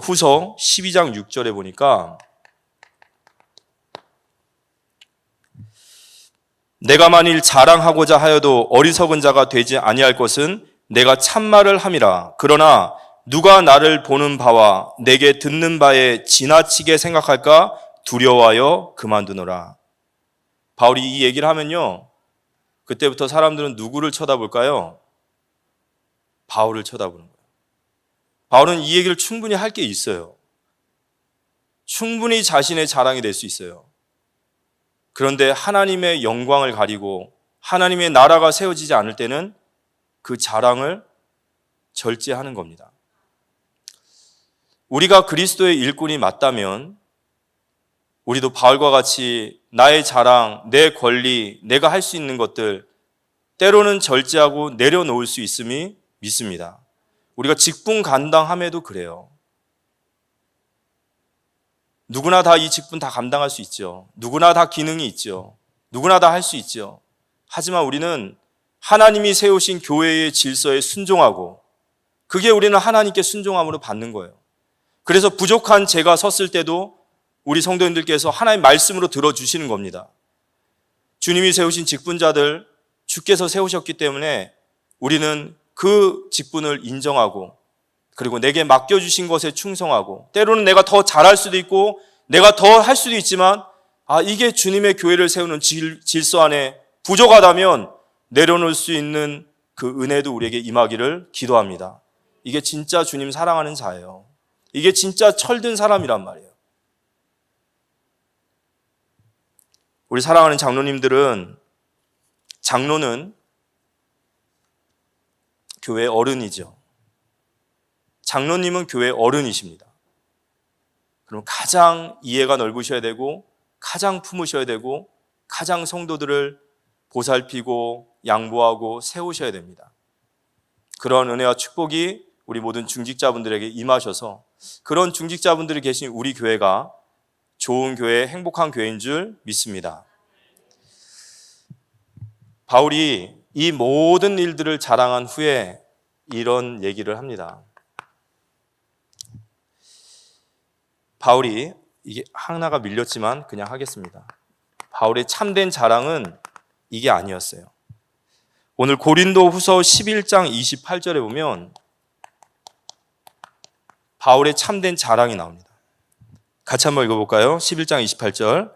후서 12장 6절에 보니까 내가 만일 자랑하고자 하여도 어리석은 자가 되지 아니할 것은 내가 참말을 함이라. 그러나 누가 나를 보는 바와 내게 듣는 바에 지나치게 생각할까 두려워하여 그만두노라. 바울이 이 얘기를 하면요, 그때부터 사람들은 누구를 쳐다볼까요? 바울을 쳐다보는 거예요. 바울은 이 얘기를 충분히 할 게 있어요. 충분히 자신의 자랑이 될 수 있어요. 그런데 하나님의 영광을 가리고 하나님의 나라가 세워지지 않을 때는 그 자랑을 절제하는 겁니다. 우리가 그리스도의 일꾼이 맞다면 우리도 바울과 같이 나의 자랑, 내 권리, 내가 할 수 있는 것들 때로는 절제하고 내려놓을 수 있음이 믿습니다. 우리가 직분 감당함에도 그래요. 누구나 다 이 직분 다 감당할 수 있죠. 누구나 다 기능이 있죠. 누구나 다 할 수 있죠. 하지만 우리는 하나님이 세우신 교회의 질서에 순종하고, 그게 우리는 하나님께 순종함으로 받는 거예요. 그래서 부족한 제가 섰을 때도 우리 성도님들께서 하나님의 말씀으로 들어주시는 겁니다. 주님이 세우신 직분자들, 주께서 세우셨기 때문에 우리는 그 직분을 인정하고, 그리고 내게 맡겨주신 것에 충성하고, 때로는 내가 더 잘할 수도 있고 내가 더 할 수도 있지만, 이게 주님의 교회를 세우는 질서 안에 부족하다면 내려놓을 수 있는 그 은혜도 우리에게 임하기를 기도합니다. 이게 진짜 주님 사랑하는 자예요. 이게 진짜 철든 사람이란 말이에요. 우리 사랑하는 장로님들은, 장로는 교회 어른이죠. 장로님은 교회 어른이십니다. 그럼 가장 이해가 넓으셔야 되고, 가장 품으셔야 되고, 가장 성도들을 보살피고 양보하고 세우셔야 됩니다. 그런 은혜와 축복이 우리 모든 중직자분들에게 임하셔서, 그런 중직자분들이 계신 우리 교회가 좋은 교회, 행복한 교회인 줄 믿습니다. 바울이 이 모든 일들을 자랑한 후에 이런 얘기를 합니다. 바울이, 이게 하나가 밀렸지만 그냥 하겠습니다. 바울의 참된 자랑은 이게 아니었어요. 오늘 고린도 후서 11장 28절에 보면 바울의 참된 자랑이 나옵니다. 같이 한번 읽어볼까요? 11장 28절.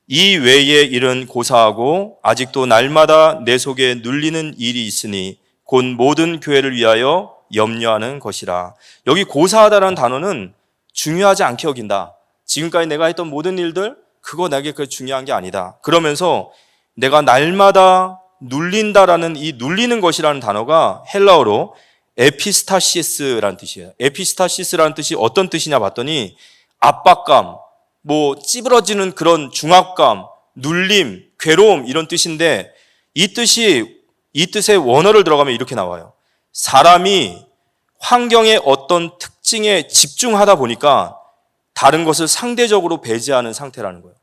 이 외의 일은 고사하고 아직도 날마다 내 속에 눌리는 일이 있으니 곧 모든 교회를 위하여 염려하는 것이라. 여기 고사하다라는 단어는 중요하지 않게 여긴다. 지금까지 내가 했던 모든 일들, 그거 내게 그게 중요한 게 아니다. 그러면서 내가 날마다 눌린다라는 이 눌리는 것이라는 단어가 헬라어로 에피스타시스라는 뜻이에요. 에피스타시스라는 뜻이 어떤 뜻이냐 봤더니 압박감, 찌부러지는 그런 중압감, 눌림, 괴로움 이런 뜻인데, 이 뜻의 원어를 들어가면 이렇게 나와요. 사람이 환경의 어떤 특징에 집중하다 보니까 다른 것을 상대적으로 배제하는 상태라는 거예요.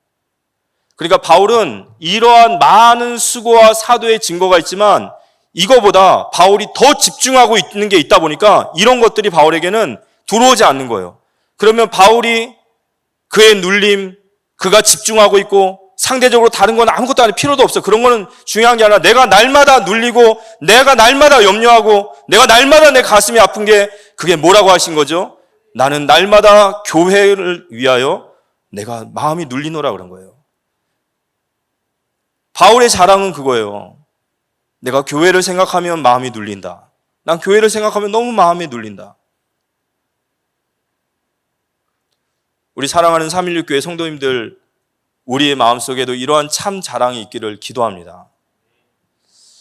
그러니까 바울은 이러한 많은 수고와 사도의 증거가 있지만 이거보다 바울이 더 집중하고 있는 게 있다 보니까 이런 것들이 바울에게는 들어오지 않는 거예요. 그러면 바울이 그의 눌림, 그가 집중하고 있고 상대적으로 다른 건 아무것도 아닐 필요도 없어. 그런 거는 중요한 게 아니라 내가 날마다 눌리고 내가 날마다 염려하고 내가 날마다 내 가슴이 아픈 게, 그게 뭐라고 하신 거죠? 나는 날마다 교회를 위하여 내가 마음이 눌리노라 그런 거예요. 바울의 자랑은 그거예요. 내가 교회를 생각하면 마음이 눌린다. 난 교회를 생각하면 너무 마음이 눌린다. 우리 사랑하는 316교회 성도님들, 우리의 마음속에도 이러한 참 자랑이 있기를 기도합니다.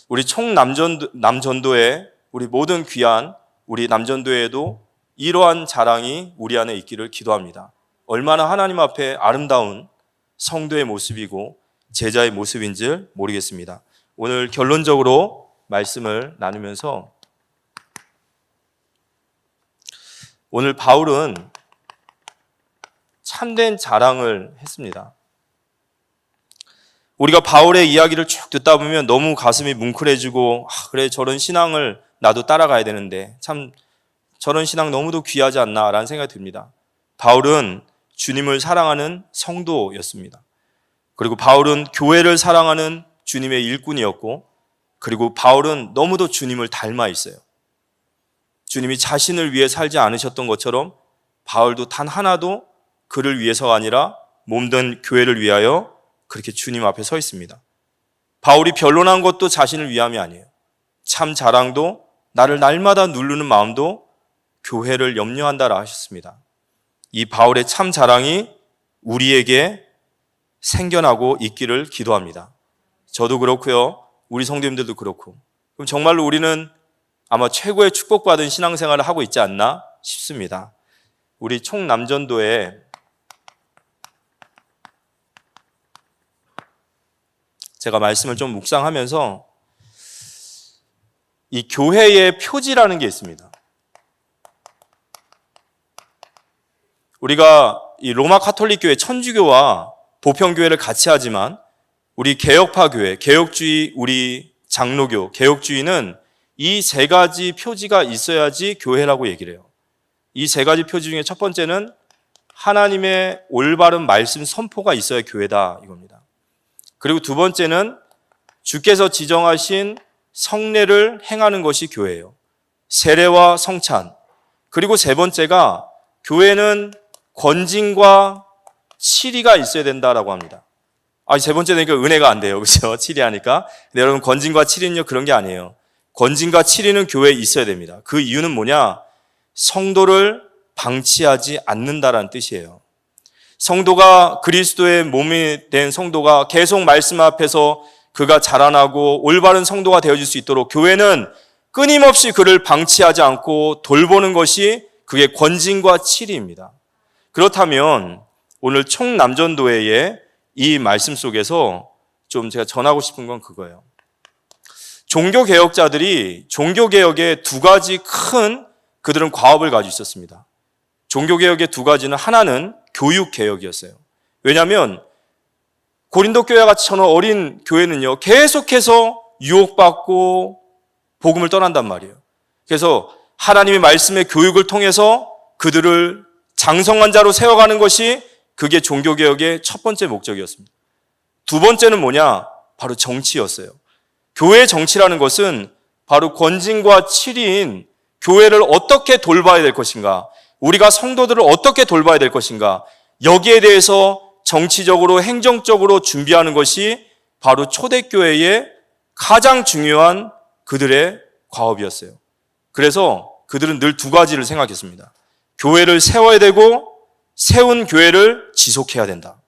우리 총 남전도에, 우리 모든 귀한 우리 남전도에도 이러한 자랑이 우리 안에 있기를 기도합니다. 얼마나 하나님 앞에 아름다운 성도의 모습이고 제자의 모습인 줄 모르겠습니다. 오늘 결론적으로 말씀을 나누면서, 오늘 바울은 참된 자랑을 했습니다. 우리가 바울의 이야기를 쭉 듣다 보면 너무 가슴이 뭉클해지고, 그래 저런 신앙을 나도 따라가야 되는데 참 저런 신앙 너무도 귀하지 않나 라는 생각이 듭니다. 바울은 주님을 사랑하는 성도였습니다. 그리고 바울은 교회를 사랑하는 주님의 일꾼이었고, 그리고 바울은 너무도 주님을 닮아 있어요. 주님이 자신을 위해 살지 않으셨던 것처럼 바울도 단 하나도 그를 위해서가 아니라 몸된 교회를 위하여 그렇게 주님 앞에 서 있습니다. 바울이 변론한 것도 자신을 위함이 아니에요. 참 자랑도, 나를 날마다 누르는 마음도 교회를 염려한다라 하셨습니다. 이 바울의 참 자랑이 우리에게 생겨나고 있기를 기도합니다. 저도 그렇고요, 우리 성도님들도 그렇고. 그럼 정말로 우리는 아마 최고의 축복받은 신앙생활을 하고 있지 않나 싶습니다. 우리 총남전도에 제가 말씀을 좀 묵상하면서 이 교회의 표지라는 게 있습니다. 우리가 이 로마 카톨릭 교회, 천주교와 보편교회를 같이 하지만 우리 개혁파 교회, 개혁주의 우리 장로교, 개혁주의는 이 세 가지 표지가 있어야지 교회라고 얘기를 해요. 이 세 가지 표지 중에 첫 번째는 하나님의 올바른 말씀 선포가 있어야 교회다 이겁니다. 그리고 두 번째는 주께서 지정하신 성례를 행하는 것이 교회예요. 세례와 성찬. 그리고 세 번째가 교회는 권징과 치리가 있어야 된다라고 합니다. 세 번째 되니까 은혜가 안 돼요. 그렇죠? 치리하니까. 근데 여러분 권징과 치리는요 그런 게 아니에요. 권징과 치리는 교회에 있어야 됩니다. 그 이유는 뭐냐? 성도를 방치하지 않는다라는 뜻이에요. 성도가 그리스도의 몸이 된 성도가 계속 말씀 앞에서 그가 자라나고 올바른 성도가 되어질 수 있도록 교회는 끊임없이 그를 방치하지 않고 돌보는 것이 그게 권징과 치리입니다. 그렇다면 오늘 총남전도회의 이 말씀 속에서 좀 제가 전하고 싶은 건 그거예요. 종교개혁자들이 종교개혁의 두 가지 큰 그들은 과업을 가지고 있었습니다. 종교개혁의 두 가지는 하나는 교육개혁이었어요. 왜냐하면 고린도 교회와 같이 저는 어린 교회는요 계속해서 유혹받고 복음을 떠난단 말이에요. 그래서 하나님의 말씀의 교육을 통해서 그들을 장성한 자로 세워가는 것이 그게 종교개혁의 첫 번째 목적이었습니다. 두 번째는 뭐냐? 바로 정치였어요. 교회의 정치라는 것은 바로 권징과 치리인 교회를 어떻게 돌봐야 될 것인가, 우리가 성도들을 어떻게 돌봐야 될 것인가, 여기에 대해서 정치적으로 행정적으로 준비하는 것이 바로 초대교회의 가장 중요한 그들의 과업이었어요. 그래서 그들은 늘 두 가지를 생각했습니다. 교회를 세워야 되고 세운 교회를 지속해야 된다.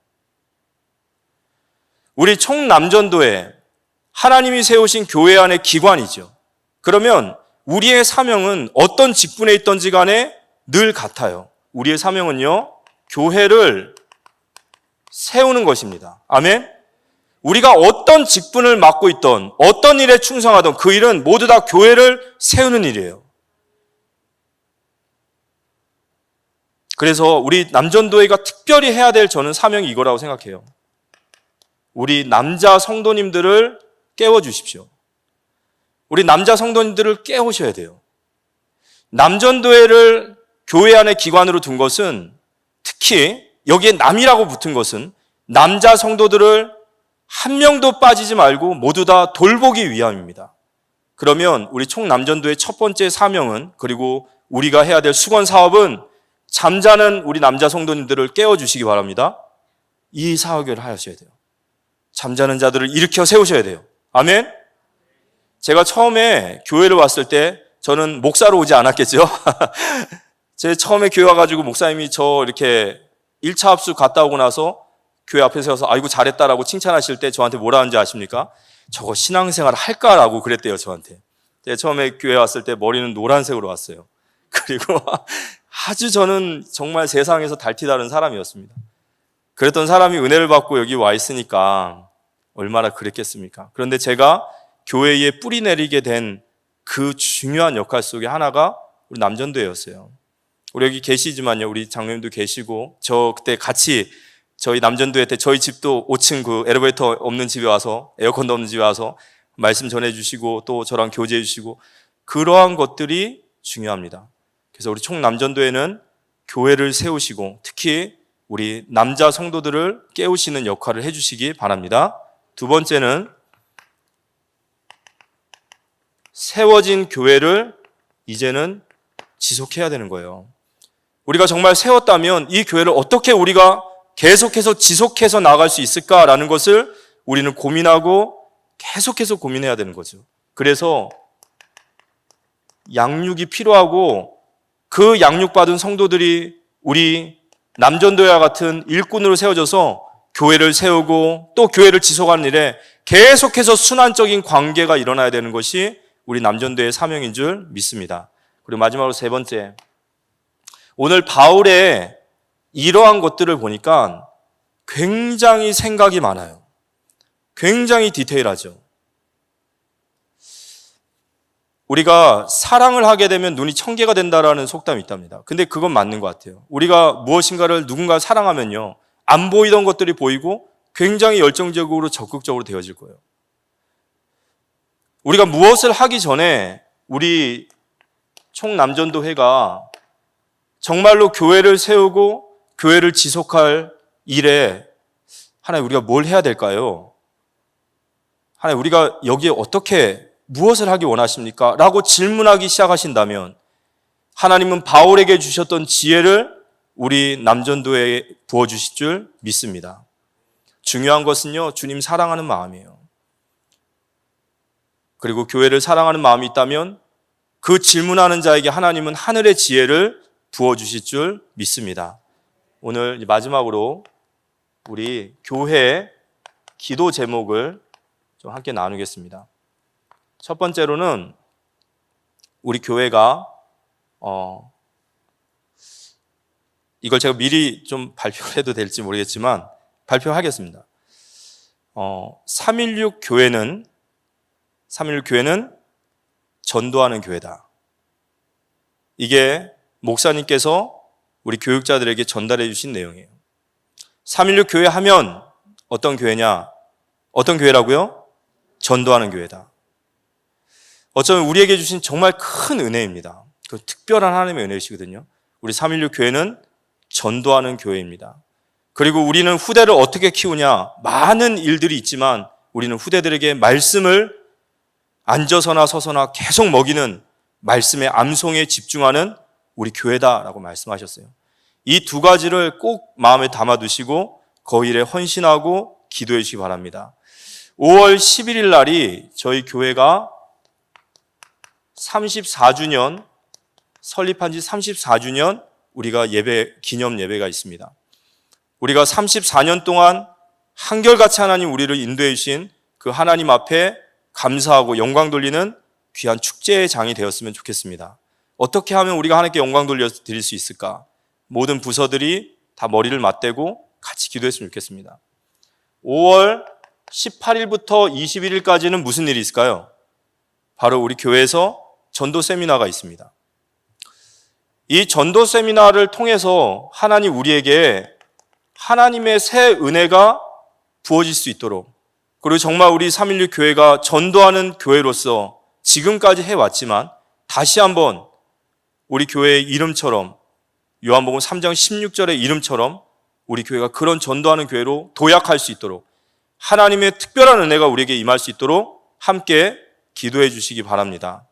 우리 총남전도회, 하나님이 세우신 교회 안의 기관이죠. 그러면 우리의 사명은 어떤 직분에 있든지 간에 늘 같아요. 우리의 사명은요, 교회를 세우는 것입니다. 아멘? 우리가 어떤 직분을 맡고 있던, 어떤 일에 충성하던 그 일은 모두 다 교회를 세우는 일이에요. 그래서 우리 남전도회가 특별히 해야 될 저는 사명이 이거라고 생각해요. 우리 남자 성도님들을 깨워주십시오. 우리 남자 성도님들을 깨우셔야 돼요. 남전도회를 교회 안의 기관으로 둔 것은, 특히 여기에 남이라고 붙은 것은 남자 성도들을 한 명도 빠지지 말고 모두 다 돌보기 위함입니다. 그러면 우리 총남전도의 첫 번째 사명은, 그리고 우리가 해야 될 수건 사업은 잠자는 우리 남자 성도님들을 깨워주시기 바랍니다. 이 사역을 하셔야 돼요. 잠자는 자들을 일으켜 세우셔야 돼요. 아멘? 제가 처음에 교회를 왔을 때 저는 목사로 오지 않았겠죠? 제 처음에 교회 와가지고 목사님이 저 이렇게 1차 합숙 갔다 오고 나서 교회 앞에 서서 아이고 잘했다라고 칭찬하실 때 저한테 뭐라 하는지 아십니까? 저거 신앙생활 할까라고 그랬대요, 저한테. 제가 처음에 교회 왔을 때 머리는 노란색으로 왔어요. 그리고 아주 저는 정말 세상에서 달티 다른 사람이었습니다. 그랬던 사람이 은혜를 받고 여기 와 있으니까 얼마나 그랬겠습니까? 그런데 제가 교회에 뿌리 내리게 된 그 중요한 역할 속에 하나가 우리 남전도회였어요. 우리 여기 계시지만요, 우리 장로님도 계시고, 저 그때 같이 저희 남전도회 때 저희 집도 5층 그 엘리베이터 없는 집에 와서, 에어컨도 없는 집에 와서 말씀 전해주시고 또 저랑 교제해 주시고, 그러한 것들이 중요합니다. 그래서 우리 총남전도회는 교회를 세우시고 특히 우리 남자 성도들을 깨우시는 역할을 해주시기 바랍니다. 두 번째는 세워진 교회를 이제는 지속해야 되는 거예요. 우리가 정말 세웠다면 이 교회를 어떻게 우리가 계속해서 지속해서 나아갈 수 있을까라는 것을 우리는 고민하고 계속해서 고민해야 되는 거죠. 그래서 양육이 필요하고 그 양육받은 성도들이 우리 남전도회와 같은 일꾼으로 세워져서 교회를 세우고 또 교회를 지속하는 일에 계속해서 순환적인 관계가 일어나야 되는 것이 우리 남전도회의 사명인 줄 믿습니다. 그리고 마지막으로 세 번째, 오늘 바울의 이러한 것들을 보니까 굉장히 생각이 많아요. 굉장히 디테일하죠. 우리가 사랑을 하게 되면 눈이 청개가 된다라는 속담이 있답니다. 근데 그건 맞는 것 같아요. 우리가 무엇인가를 누군가 사랑하면요, 안 보이던 것들이 보이고 굉장히 열정적으로 적극적으로 되어질 거예요. 우리가 무엇을 하기 전에 우리 총남전도회가 정말로 교회를 세우고 교회를 지속할 일에 하나님 우리가 뭘 해야 될까요? 하나님 우리가 여기에 어떻게 무엇을 하기 원하십니까? 라고 질문하기 시작하신다면 하나님은 바울에게 주셨던 지혜를 우리 남전도에 부어주실 줄 믿습니다. 중요한 것은요, 주님 사랑하는 마음이에요. 그리고 교회를 사랑하는 마음이 있다면 그 질문하는 자에게 하나님은 하늘의 지혜를 부어주실 줄 믿습니다. 오늘 마지막으로 우리 교회 기도 제목을 좀 함께 나누겠습니다. 첫 번째로는 우리 교회가 이걸 제가 미리 좀 발표를 해도 될지 모르겠지만 발표하겠습니다. 316 교회는 전도하는 교회다. 이게 목사님께서 우리 교육자들에게 전달해 주신 내용이에요. 316 교회 하면 어떤 교회냐? 어떤 교회라고요? 전도하는 교회다. 어쩌면 우리에게 주신 정말 큰 은혜입니다. 그 특별한 하나님의 은혜이시거든요. 우리 316 교회는 전도하는 교회입니다. 그리고 우리는 후대를 어떻게 키우냐? 많은 일들이 있지만 우리는 후대들에게 말씀을 앉아서나 서서나 계속 먹이는 말씀의 암송에 집중하는 우리 교회다라고 말씀하셨어요. 이 두 가지를 꼭 마음에 담아두시고 그 일에 헌신하고 기도해 주시기 바랍니다. 5월 11일 날이 저희 교회가 34주년, 설립한 지 34주년 우리가 기념 예배가 있습니다. 우리가 34년 동안 한결같이 하나님 우리를 인도해 주신 그 하나님 앞에 감사하고 영광 돌리는 귀한 축제의 장이 되었으면 좋겠습니다. 어떻게 하면 우리가 하나님께 영광 돌려드릴 수 있을까? 모든 부서들이 다 머리를 맞대고 같이 기도했으면 좋겠습니다. 5월 18일부터 21일까지는 무슨 일이 있을까요? 바로 우리 교회에서 전도 세미나가 있습니다. 이 전도 세미나를 통해서 하나님 우리에게 하나님의 새 은혜가 부어질 수 있도록, 그리고 정말 우리 316 교회가 전도하는 교회로서 지금까지 해왔지만 다시 한번 우리 교회의 이름처럼, 요한복음 3장 16절의 이름처럼 우리 교회가 그런 전도하는 교회로 도약할 수 있도록 하나님의 특별한 은혜가 우리에게 임할 수 있도록 함께 기도해 주시기 바랍니다.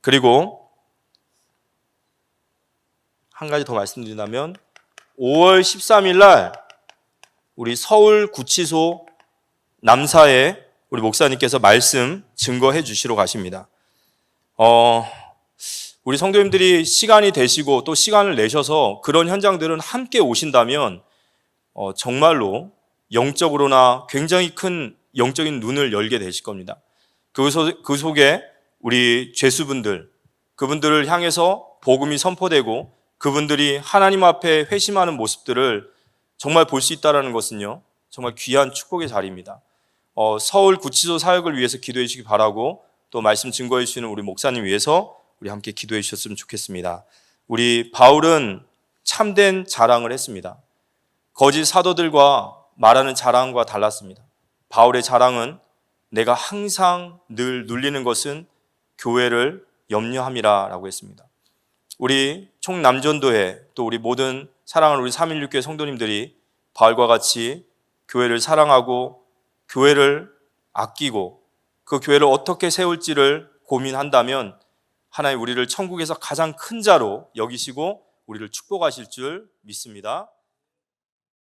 그리고 한 가지 더 말씀드린다면 5월 13일 날 우리 서울 구치소 남사에 우리 목사님께서 말씀 증거해 주시러 가십니다. 우리 성도님들이 시간이 되시고 또 시간을 내셔서 그런 현장들은 함께 오신다면 정말로 영적으로나 굉장히 큰 영적인 눈을 열게 되실 겁니다. 그 속에 우리 죄수분들, 그분들을 향해서 복음이 선포되고 그분들이 하나님 앞에 회심하는 모습들을 정말 볼 수 있다는 것은요, 정말 귀한 축복의 자리입니다. 서울 구치소 사역을 위해서 기도해 주시기 바라고, 또 말씀 증거해 주시는 우리 목사님 위해서 우리 함께 기도해 주셨으면 좋겠습니다. 우리 바울은 참된 자랑을 했습니다. 거짓 사도들과 말하는 자랑과 달랐습니다. 바울의 자랑은 내가 항상 늘 눌리는 것은 교회를 염려함이라 라고 했습니다. 우리 총남전도회, 또 우리 모든 사랑하는 우리 316교회 성도님들이 바울과 같이 교회를 사랑하고 교회를 아끼고 그 교회를 어떻게 세울지를 고민한다면 하나님 우리를 천국에서 가장 큰 자로 여기시고 우리를 축복하실 줄 믿습니다.